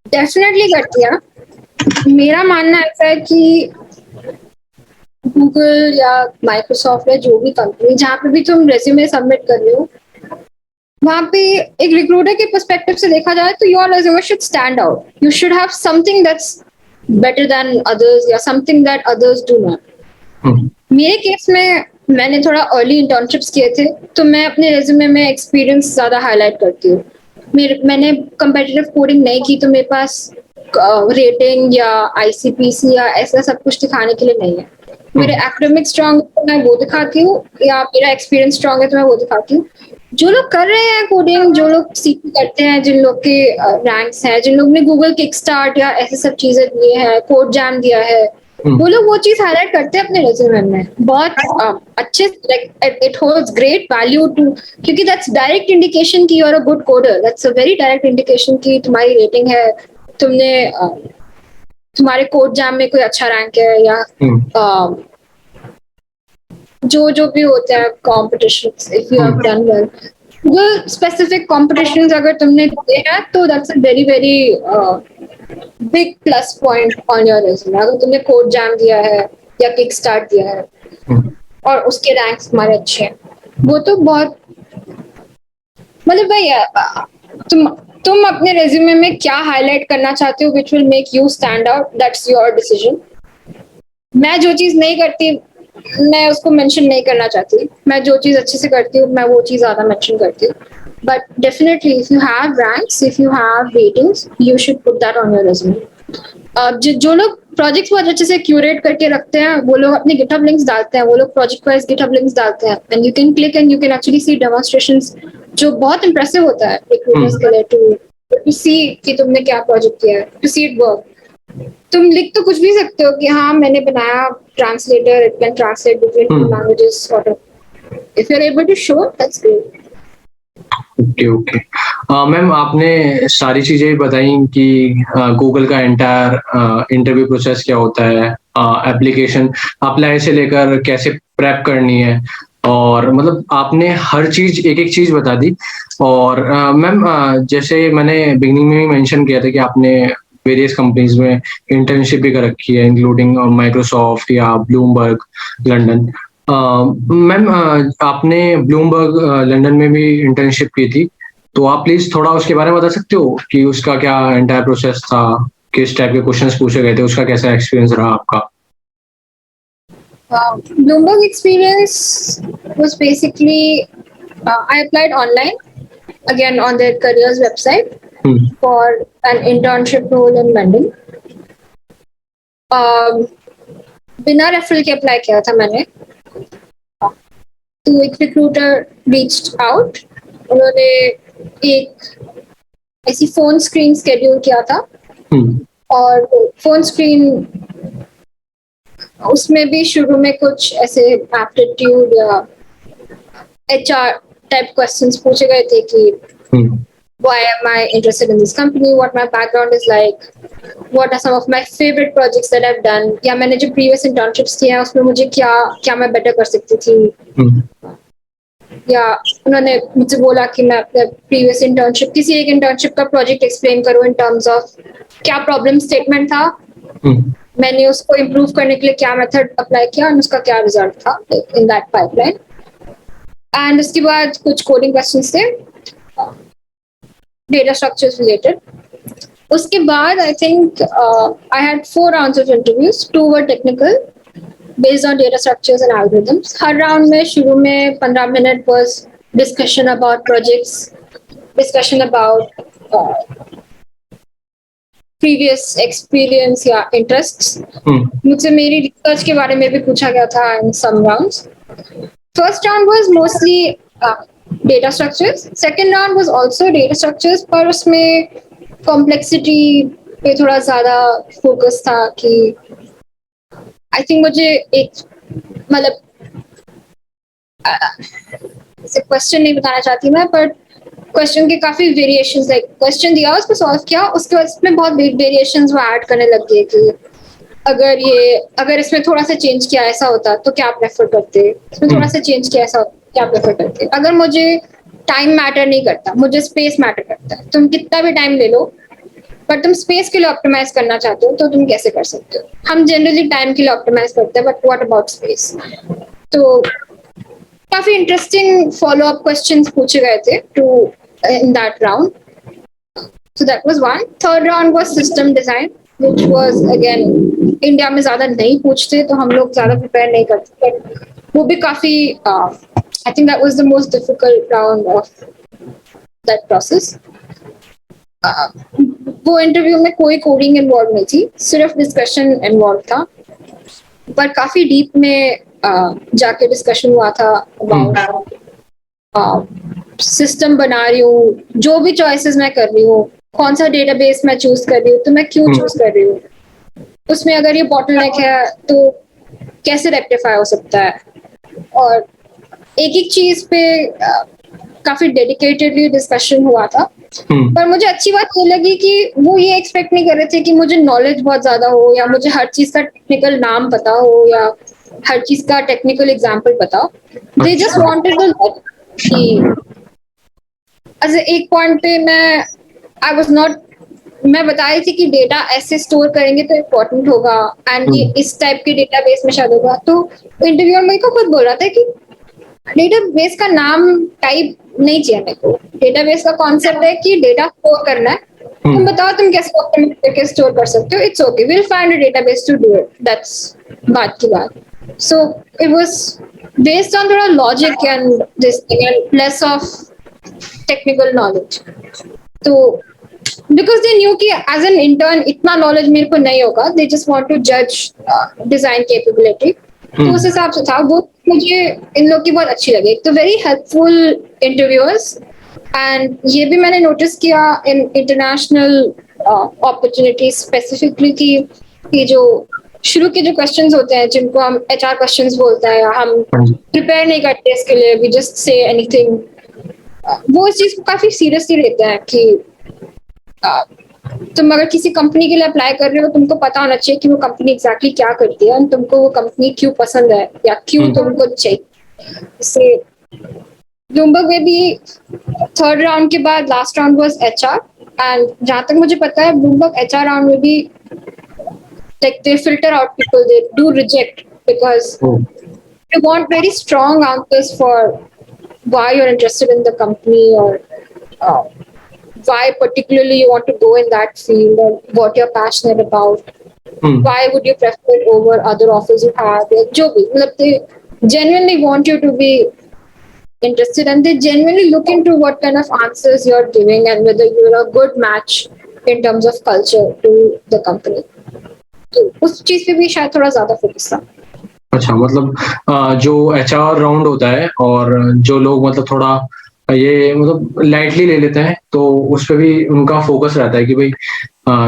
डेफिनेटली करती है। मेरा मानना ऐसा है कि गूगल या माइक्रोसॉफ्ट या जो भी कंपनी जहाँ पे भी तुम रेज्यूमे सबमिट कर रहे हो, वहाँ पे एक रिक्रूटर के पर्सपेक्टिव से देखा जाए तो your resume should stand out. You should have something that's better than others या something that others do not. मेरे केस में मैंने थोड़ा अर्ली इंटर्नशिप्स किए थे, तो मैं अपने रेज्यूमे में एक्सपीरियंस ज्यादा हाईलाइट करती हूँ। मैंने कंपेटिटिव कोडिंग नहीं की, तो मेरे पास रेटिंग या आईसीपीसी या ऐसा सब कुछ दिखाने के लिए नहीं है। मेरे एकेडमिक स्ट्रांग है तो मैं वो दिखाती हूँ, या मेरा एक्सपीरियंस स्ट्रांग है तो मैं वो दिखाती हूँ। जो लोग कर रहे हैं कोडिंग, जो लोग सीपी करते हैं, जिन लोग के रैंक्स हैं, जिन लोग ने गूगल किक स्टार्ट या ऐसे सब चीजें दिए हैं, कोड जैम दिया है, वो लोग वो चीज हाईलाइट करते हैं अपने रेज्यूमे में बहुत अच्छे। It holds great value too, क्योंकि दैट्स डायरेक्ट इंडिकेशन कि you are a good coder. That's a very direct indication कि तुम्हारी रेटिंग है, तुमने तुम्हारे कोड जैम में कोई अच्छा रैंक है, या जो भी होते हैं competitions, if you have done well, Google specific competitions अगर तुमने दिए हैं तो that's a very very big plus point on your resume. अगर तुमने कोड जैम दिया है या किक स्टार्ट दिया है और उसके रैंक्स तुम्हारे अच्छे हैं, वो तो बहुत, मतलब भाई तुम अपने रेज्यूमे में क्या हाईलाइट करना चाहते हो which will make you stand out, that's your decision. मैं जो चीज नहीं करती मैं उसको मेंशन नहीं करना चाहती, मैं जो चीज अच्छे से करती हूँ मैं वो चीज ज्यादा मेंशन करती हूँ। But definitely if you have ranks, if you have ratings, you should put that on your resume. जो लोग प्रोजेक्ट्स बहुत अच्छे से क्यूरेट करके रखते हैं, वो लोग अपने गिटहब लिंक्स डालते हैं, वो लोग प्रोजेक्ट वाइज गिटहब लिंक्स डालते हैं, and you can click and you can actually see demonstrations, जो बहुत इंप्रेसिव होता है रिक्रूटर्स के लिए, टू सी कि तुमने क्या प्रोजेक्ट किया है, टू सी इट वर्क। तुम लिख तो कुछ भी सकते हो कि हाँ मैंने बनाया translator, it can translate between languages sort of. If you are able to show, that's great. Okay okay ma'am, आपने सारी चीजें बताई कि गूगल का एंटायर इंटरव्यू प्रोसेस क्या होता है, एप्लीकेशन अप्लाई से लेकर कैसे प्रेप करनी है, और मतलब आपने हर चीज एक एक चीज बता दी। और मैम जैसे मैंने बिगनिंग में भी मेंशन किया था कि आपने वेरियस कंपनीज में इंटर्नशिप भी कर रखी है, इंक्लूडिंग माइक्रोसॉफ्ट या ब्लूमबर्ग लंदन। मैम आपने ब्लूमबर्ग लंदन में भी इंटर्नशिप की थी, तो आप प्लीज थोड़ा उसके बारे में बता सकते हो कि उसका क्या एंटायर प्रोसेस था, किस टाइप के क्वेश्चंस पूछे गए थे, उसका कैसा एक्सपीरियंस रहा आपका? Bloomberg experience was basically I applied online again on their careers website for an internship role in London. बिना रेफरल के अप्लाई किया था मैंने। तो एक रिक्रूटर रीच्ड आउट, उन्होंने एक ऐसी फोन स्क्रीन शेड्यूल किया था, और फोन स्क्रीन उसमें भी शुरू में कुछ ऐसे एप्टीट्यूड या HR टाइप क्वेश्चंस पूछे गए थे कि why am I interested in this company, what my background is like, what are some of my favorite projects that I've done, या मैंने जो previous internships किए हैं उसमें मुझे क्या मैं better कर सकती थी। या उन्होंने मुझसे बोला कि मैं अपने previous internship, किसी एक internship का project explain करूँ in terms of क्या problem statement था, मैंने उसको improve करने के लिए क्या method apply किया और उसका क्या result था in that pipeline। एंड उसके बाद कुछ कोडिंग क्वेश्चंस थे डेटा स्ट्रक्चर्स रिलेटेड. उसके बाद I think I had 4 rounds of interviews. 2 were technical based on data structures and algorithms. Her round में शुरू में 15 minute was discussion about projects, discussion about previous experience या interests. मुझसे मेरी research के बारे में भी पूछा गया था in some rounds. First round was mostly data structures. Second round was also data structures, पर उसमें complexity पे थोड़ा ज़्यादा focus था कि आई थिंक मुझे एक मतलब क्वेश्चन नहीं बताना चाहती मैं, पर क्वेश्चन के काफी वेरिएशंस, लाइक क्वेश्चन दिया उसको सॉल्व किया, उसके बाद इसमें बहुत वेरिएशंस वो ऐड करने लग गए कि अगर इसमें थोड़ा सा चेंज किया ऐसा होता तो क्या प्रेफर करते, इसमें थोड़ा सा चेंज किया ऐसा होता क्या प्रेफर करते. अगर मुझे टाइम मैटर नहीं करता, मुझे स्पेस मैटर करता है, तुम कितना भी टाइम ले लो पर तुम स्पेस के लिए ऑप्टिमाइज करना चाहते हो तो तुम कैसे कर सकते हो. हम जनरली टाइम के लिए ऑप्टिमाइज करते हैं, बट व्हाट अबाउट स्पेस. तो काफी इंटरेस्टिंग फॉलो अप क्वेश्चंस पूछे गए थे two in that round. So that was one. Third round was system design which was again India में ज्यादा नहीं पूछते तो हम लोग ज्यादा प्रिपेयर नहीं करते, बट वो भी काफी I think that was the most difficult round of that process. वो इंटरव्यू में कोई कोडिंग इन्वॉल्व नहीं थी, सिर्फ डिस्कशन इन्वॉल्व था, पर काफी डीप में जाके डिस्कशन हुआ था अबाउट सिस्टम बना रही हूँ, जो भी चॉइसेस मैं कर रही हूँ, कौन सा डेटाबेस मैं चूज कर रही हूँ तो मैं क्यों चूज कर रही हूँ, उसमें अगर ये बॉटलनेक है तो कैसे रेक्टिफाई हो सकता है. और एक एक चीज पे काफी डेडिकेटेडली डिस्कशन हुआ था. पर मुझे अच्छी बात ये लगी कि वो ये एक्सपेक्ट नहीं कर रहे थे कि मुझे नॉलेज बहुत ज्यादा हो या मुझे हर चीज का टेक्निकल नाम पता हो या हर चीज का टेक्निकल एग्जांपल पता हो. दे जस्ट वांटेड कि एक पॉइंट पे मैं बता रही थी कि डेटा ऐसे स्टोर करेंगे तो इम्पोर्टेंट होगा एंड ये इस टाइप के डेटाबेस में शायद होगा. तो इंटरव्यूअर मेरे को खुद बोल रहा था कि डेटाबेस का नाम टाइप नहीं चाहिए मेरे को, डेटाबेस का कॉन्सेप्ट है कि डेटा स्टोर करना है, तुम बताओ तुम कैसे ऑप्टिमाइज करके स्टोर कर सकते हो, it's okay we will find a database to do it, that's बात की बात. So it was based on थोड़ा logic and this thing and less of technical knowledge. तो बिकॉज दे न्यू कि एज एन इंटर्न इतना नॉलेज मेरे को नहीं होगा, दे जस्ट वांट टू जज डिजाइन कैपेबिलिटी. तो उस हिसाब से था वो. मुझे इन लोग की बहुत अच्छी लगी, तो वेरी हेल्पफुल इंटरव्यूअर्स. एंड ये भी मैंने नोटिस किया इन इंटरनेशनल अपॉर्चुनिटीज स्पेसिफिकली कि ये जो शुरू के जो क्वेश्चंस होते हैं जिनको हम एचआर क्वेश्चंस बोलते हैं, हम प्रिपेयर नहीं करते इसके लिए, वी जस्ट से एनीथिंग, वो इस चीज को काफी सीरियसली लेते हैं कि तुम अगर किसी कंपनी के लिए अप्लाई कर रहे हो तुमको पता होना चाहिए कि वो कंपनी एग्जैक्टली क्या करती है और तुमको वो कंपनी क्यों पसंद है या क्यों तुमको चाहिए. इससे ब्लूमबर्ग में भी थर्ड राउंड के बाद last round was HR. And जहां तक मुझे पता है ब्लूमबर्ग एचआर राउंड में भी like they filter out people, they do reject because they want very strong answers for why you're interested in the company or why particularly you want to go in that field or what you're passionate about. Why would you prefer it over other offers you have? जो भी मतलब they genuinely want you to be interested and they genuinely look into what kind of answers you're giving and whether you're a good match in terms of culture to the company. तो उस चीज पे भी शायद थोड़ा ज्यादा फोकस था. अच्छा, मतलब जो एचआर राउंड होता है और जो लोग मतलब थोड़ा ये मतलब लाइटली ले लेते हैं तो उस पे भी उनका फोकस रहता है कि भाई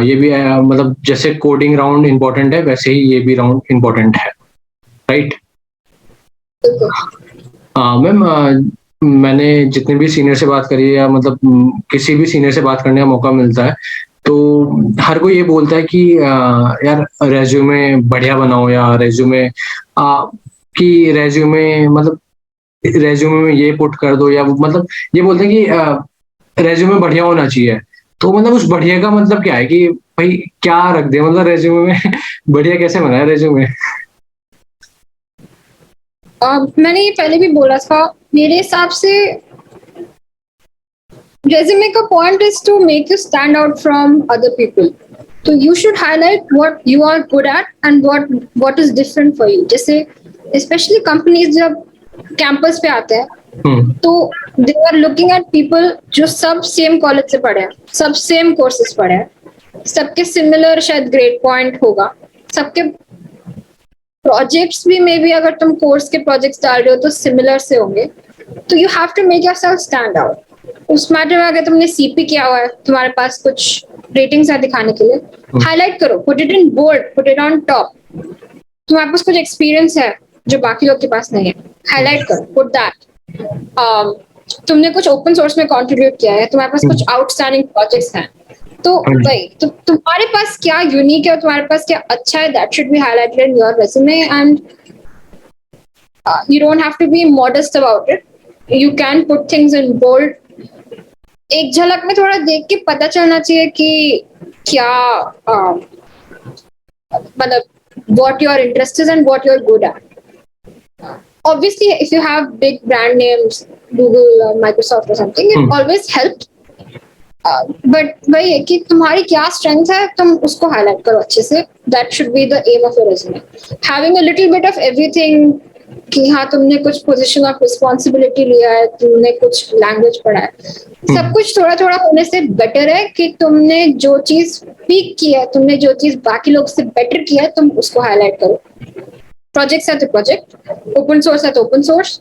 ये भी मतलब जैसे कोडिंग राउंड इम्पोर्टेंट है वैसे ही ये भी राउंड इम्पोर्टेंट है, राइट? मैम मैंने जितने भी सीनियर से बात करी है या मतलब किसी भी सीनियर से बात करने का मौका मिलता है तो हर कोई ये बोलता है कि यार रेज्यूमे बढ़िया बनाओ या रेज्यूमे कि रेज्यूमे मतलब रेज्यूमे में ये पुट कर दो या मतलब ये बोलते हैं कि रेज्यूमे बढ़िया होना चाहिए. तो मतलब उस बढ़िया का मतलब क्या है कि भाई क्या रख दे मतलब रेज्यूमे में बढ़िया कैसे बनाया रेज्यूमे? मैंने ये पहले भी बोला था मेरे हिसाब से resume का point is to make you stand out from other people. So you should highlight what you are good at and what is different for you. जैसे especially companies जब campus पे आते हैं तो they are looking at people जो सब same college से पढ़े हैं, सब same courses पढ़े हैं, सबके similar शायद grade point होगा, सबके प्रोजेक्ट्स भी मे बी अगर तुम कोर्स के प्रोजेक्ट्स डाल रहे हो तो सिमिलर से होंगे. तो you have to make yourself stand out. उस मैटर में अगर तुमने सीपी किया हुआ है, तुम्हारे पास कुछ रेटिंग्स है दिखाने के लिए, हाईलाइट करो, put it in bold, put it on top. तुम्हारे पास कुछ एक्सपीरियंस है जो बाकी लोग के पास नहीं है, हाईलाइट करो, पुट दैट. तुमने कुछ ओपन सोर्स में कंट्रीब्यूट किया है, तुम्हारे पास कुछ आउटस्टैंडिंग प्रोजेक्ट्स हैं, तो भाई तो तुम्हारे पास क्या यूनिक है और तुम्हारे पास क्या अच्छा है, that should be highlighted in your resume. And you don't have to be modest about it. You can put things in bold. एक झलक में थोड़ा देख के पता चलना चाहिए कि क्या मतलब what your interest is and what you're good at. Obviously, if you have big brand names, Google or Microsoft or something, it always helps. But वही है कि तुम्हारी क्या strength है, तुम उसको highlight करो अच्छे से. That should be the aim of your resume. Having a little bit of everything, कि हाँ तुमने कुछ पोजीशन ऑफ रिस्पॉन्सिबिलिटी लिया है, तुमने कुछ लैंग्वेज पढ़ा है, सब कुछ थोड़ा थोड़ा होने से बेटर है कि तुमने जो चीज पीक की है, तुमने जो चीज बाकी लोग से बेटर किया है, तुम उसको हाईलाइट करो. प्रोजेक्ट्स है तो प्रोजेक्ट, ओपन सोर्स है तो ओपन सोर्स,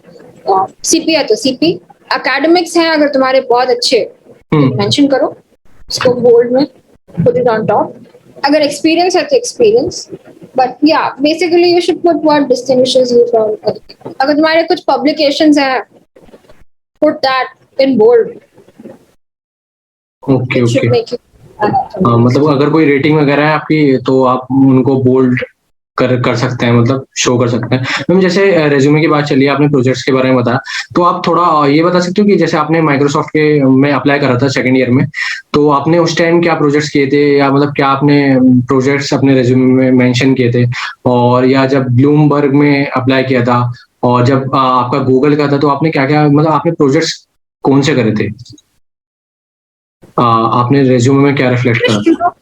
सीपी है तो सीपी, एकेडमिक्स है अगर तुम्हारे बहुत अच्छे, मेंशन करो उसको बोल्ड में, पुट इट ऑन टॉप. अगर एक्सपीरियंस है तो experience. But yeah, basically you should put what distinguishes you from other people. अगर तुम्हारे कुछ publications हैं, put that in bold. Okay It should okay. make you. मतलब अगर कोई रेटिंग वगैरह है आपकी तो आप उनको बोल्ड कर सकते हैं, मतलब शो कर सकते हैं. मैम जैसे रेज्यूमे की बात चली है, आपने प्रोजेक्ट्स के बारे में बताया, तो आप थोड़ा ये बता सकते हो कि जैसे आपने माइक्रोसॉफ्ट के में अप्लाई करा था सेकंड ईयर में, तो आपने उस टाइम क्या प्रोजेक्ट्स किए थे, या मतलब क्या आपने प्रोजेक्ट्स अपने रेज्यूमे में मेंशन किए थे, और या जब ब्लूमबर्ग में अप्लाई किया था और जब आपका गूगल का था, तो आपने क्या क्या, मतलब आपने प्रोजेक्ट्स कौन से करे थे, आपने रेज्यूमे में क्या रिफ्लेक्ट करा?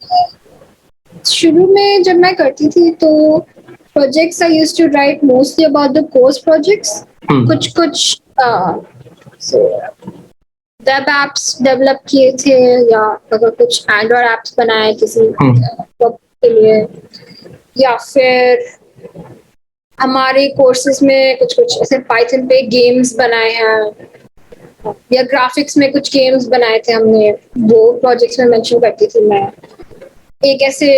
शुरू में जब मैं करती थी तो projects I used to write mostly about the course projects. कुछ वेब एप्स डेवलप किए थे, या अगर कुछ एंड्रॉइड एप्स बनाए किसी के लिए, या फिर हमारे कोर्सेज में कुछ कुछ ऐसे पाइथन पे गेम्स बनाए हैं, या ग्राफिक्स में कुछ गेम्स बनाए थे हमने, वो प्रोजेक्ट्स में मेंशन करती थी मैं. एक ऐसे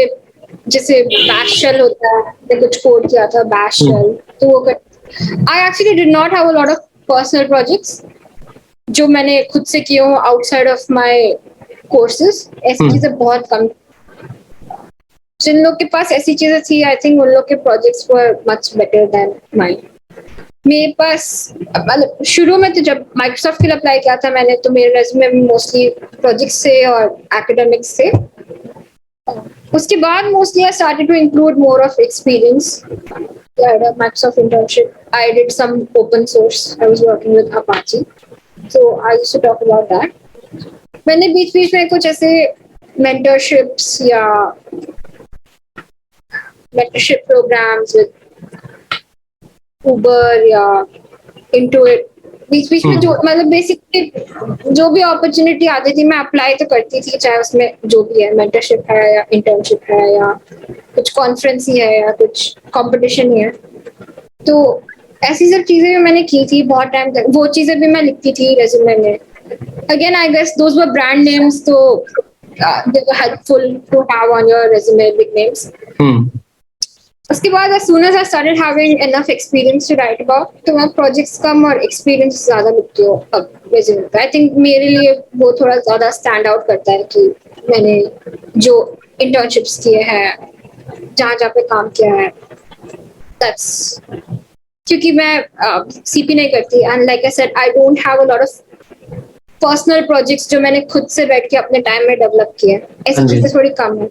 जैसे बैश शेल होता है, मैंने कुछ कोड किया था बैश शेल, तो वो I actually did not have a lot of personal projects जो मैंने खुद से किए हो आउटसाइड ऑफ माय कोर्सेज. ऐसी चीजें बहुत कम. जिन लोग के पास ऐसी चीजें थी, आई थिंक उन लोग के projects were much better than mine. मेरे पास मतलब शुरू में तो जब माइक्रोसॉफ्ट के लिए अप्लाई किया था मैंने, तो मेरे रेज्यूमे में मोस्टली प्रोजेक्ट्स से और एकेडमिक्स से. उसके बाद mostly I started to include more of experience. I had a Microsoft internship. I did some open source. I was working with Apache, so I used to talk about that. मैंने बीच-बीच में कुछ ऐसे mentorships या mentorship programs with Uber या Intuit, बीच-बीच में जो मतलब बेसिकली जो भी अपॉर्चुनिटी आती थी मैं अप्लाई तो करती थी, चाहे उसमें जो भी है, मेंटरशिप है या इंटर्नशिप है या कुछ कॉन्फ्रेंस ही है या कुछ कंपटीशन ही है. तो ऐसी सब चीजें भी मैंने की थी बहुत टाइम तक. वो चीजें भी मैं लिखती थी रेज्यूमे में. Again I guess those were brand names, तो they were helpful to have on your resume, big names. उसके बाद as soon as I started having enough experience to write about, तो मैं प्रोजेक्ट्स कम और एक्सपीरियंस ज्यादा लिखती हूँ अब रेज्यूमे पे. आई थिंक मेरे लिए वो थोड़ा ज्यादा स्टैंड आउट करता है कि मैंने जो इंटर्नशिप्स किए हैं, जहाँ जहाँ पे काम किया है, दैट्स क्योंकि मैं सीपी नहीं करती. And like I said, I don't have a lot of personal projects जो मैंने खुद से बैठ के अपने टाइम में डेवलप किए. ऐसी चीजें थोड़ी कम है.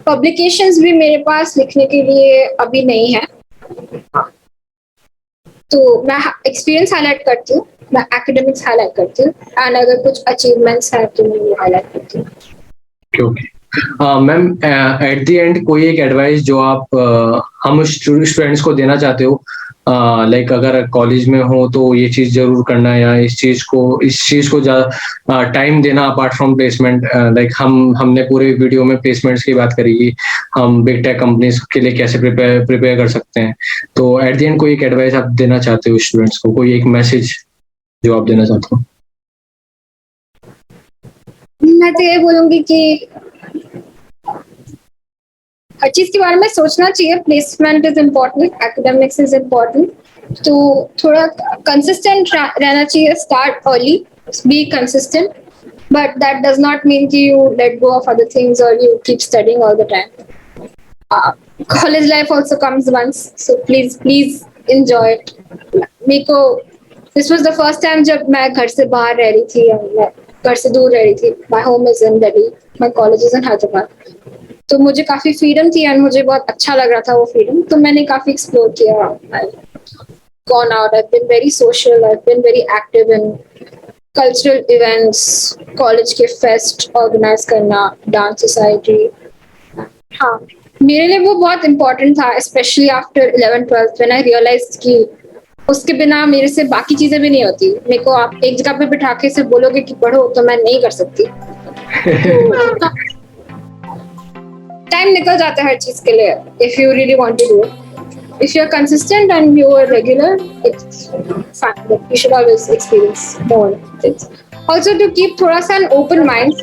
पब्लिकेशंस भी मेरे पास लिखने के लिए अभी नहीं है. तो मैं एक्सपीरियंस हाईलाइट करती हूँ, मैं एकेडमिक्स हाईलाइट करती हूँ, एंड अगर कुछ अचीवमेंट्स हैं तो मैं वो हाईलाइट करती हूँ। Okay ma'am, at the end कोई एक एडवाइस जो आप हम स्टूडेंट्स को देना चाहते हो, लाइक अगर कॉलेज में हो तो ये चीज जरूर करना, या इस चीज को ज्यादा टाइम देना अपार्ट फ्रॉम प्लेसमेंट। लाइक हमने पूरे वीडियो में प्लेसमेंट्स की बात करी कि हम बिग टेक कंपनीज के लिए कैसे प्रिपेयर कर सकते हैं, तो एट द एंड कोई एक एडवाइस आप देना चाहते हो स्टूडेंट्स को, कोई एक मैसेज जो आप देना चाहते हो? मैं तो ये बोलूंगी कि हर चीज के बारे में सोचना चाहिए। Placement is important, academics is important, तो थोड़ा कंसिस्टेंट रहना चाहिए। Start early, be consistent, but that does not mean कि you let go of other things और you keep studying all the time. College life also comes once, so please enjoy it. मेरे को this was the first time जब मैं घर से बाहर रह रही थी, मैं घर से दूर रह रही थी। My home is in Delhi, my college is in Hyderabad, तो मुझे काफी फ्रीडम थी एंड मुझे बहुत अच्छा लग रहा था वो फ्रीडम, तो मैंने काफी एक्सप्लोर किया। Gone out, I been very social, I been very active in cultural events, college के फेस्ट ऑर्गेनाइज करना, डांस सोसाइटी। हाँ, मेरे लिए वो बहुत इम्पोर्टेंट था, specially after 11th-12th when I realised कि उसके बिना मेरे से बाकी चीजें भी नहीं होती। मेरे को आप एक जगह पे बिठा के सिर्फ बोलोगे कि पढ़ो तो मैं नहीं कर सकती। टाइम निकल जाता है हर चीज के लिए, if you really want to do it. If you are consistent and you are regular, it's fine, but you should always experience more things. Also to keep थोड़ा सा एन ओपन माइंड।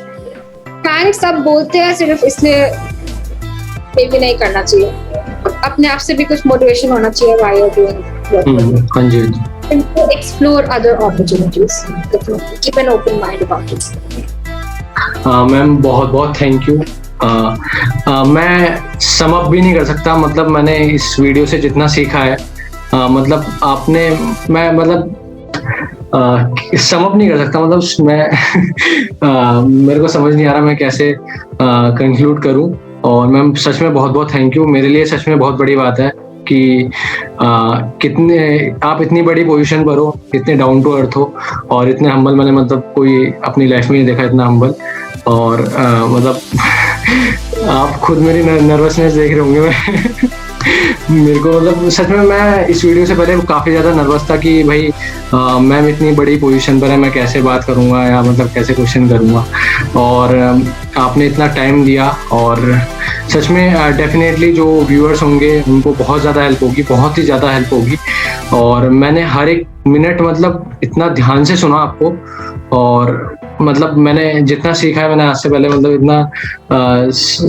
थैंक्स सब बोलते हैं सिर्फ इसलिए ये भी नहीं करना चाहिए, अपने आप से भी कुछ मोटिवेशन होना चाहिए। व्हाई यू आर डूइंग, हाँ जी, explore other opportunities, keep an open mind about it. Ma'am बहुत बहुत थैंक यू। मैं सम अप भी नहीं कर सकता, मतलब मैंने इस वीडियो से जितना सीखा है, मतलब आपने, मैं मतलब सम अप नहीं कर सकता, मतलब मैं मेरे को समझ नहीं आ रहा मैं कैसे कंक्लूड करूं। और मैम सच में बहुत बहुत थैंक यू, मेरे लिए सच में बहुत बड़ी बात है कि कितने आप इतनी बड़ी पोजीशन पर हो, इतने डाउन टू अर्थ हो और इतने हम्बल। मैंने मतलब कोई अपनी लाइफ में नहीं देखा इतना हम्बल। और मतलब आप खुद मेरी नर्वसनेस देख रहे होंगे। मैं मेरे को मतलब सच में मैं इस वीडियो से पहले काफ़ी ज़्यादा नर्वस था कि भाई मैम इतनी बड़ी पोजीशन पर है, मैं कैसे बात करूँगा या मतलब कैसे क्वेश्चन करूँगा। और आपने इतना टाइम दिया और सच में डेफिनेटली जो व्यूअर्स होंगे उनको बहुत ज़्यादा हेल्प होगी, बहुत ही ज़्यादा हेल्प होगी। और मैंने हर एक मिनट मतलब इतना ध्यान से सुना आपको, और मतलब मैंने जितना सीखा है मैंने आज से पहले मतलब इतना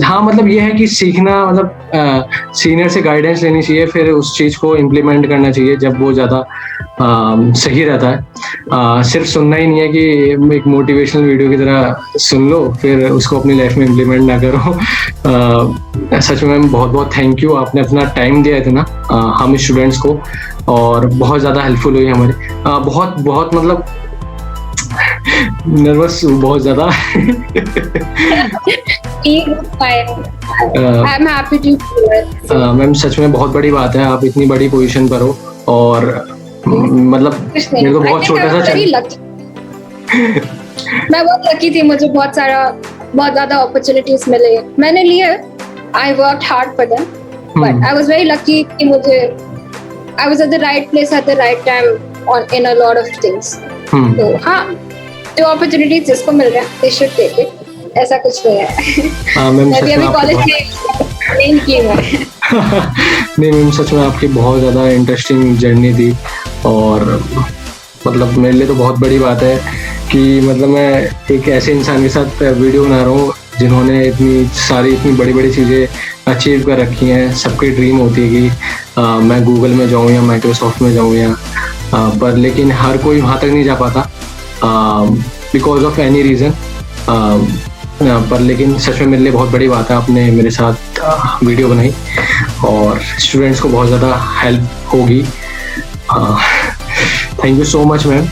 हाँ मतलब ये है कि सीखना मतलब सीनियर से गाइडेंस लेनी चाहिए, फिर उस चीज़ को इम्प्लीमेंट करना चाहिए जब वो ज़्यादा सही रहता है। सिर्फ सुनना ही नहीं है कि एक मोटिवेशनल वीडियो की तरह सुन लो फिर उसको अपनी लाइफ में इम्प्लीमेंट ना करो। सच में मैम बहुत बहुत थैंक यू, आपने अपना टाइम दिया इतना हम स्टूडेंट्स को, और बहुत ज़्यादा हेल्पफुल हुई हमारे। बहुत बहुत मतलब नर्वस बहुत ज्यादा। मैम सच में बहुत बड़ी बात है, आप इतनी बड़ी पोजीशन पर हो और मतलब मेरे को बहुत छोटा सा मैं बहुत लकी थी, मुझे बहुत ज्यादा अपॉर्चुनिटीज मिले, मैंने लिए। I worked hard for them, but I was very lucky कि मुझे I was at the right place at the right time on in a lot of things. तो हाँ, जो अपॉर्चुनिटीज जिसको मिल रहा है दे शुड टेक इट, ऐसा कुछ नहीं है। मैं भी अभी कॉलेज में की है। नहीं मैम सच में आपकी बहुत ज़्यादा इंटरेस्टिंग जर्नी थी, और मतलब मेरे लिए तो बहुत बड़ी बात है कि मतलब मैं एक ऐसे इंसान के साथ वीडियो बना रहा हूँ जिन्होंने इतनी बड़ी बड़ी चीज़ें अचीव कर रखी हैं। सबकी ड्रीम होती है कि मैं गूगल में जाऊँ या माइक्रोसॉफ्ट में जाऊँ या पर लेकिन हर कोई वहाँ तक नहीं जा पाता बिकॉज ऑफ एनी रीज़न। पर लेकिन सच में मेरे लिए बहुत बड़ी बात है आपने मेरे साथ वीडियो बनाई, और स्टूडेंट्स को बहुत ज़्यादा हेल्प होगी। Thank you so much ma'am.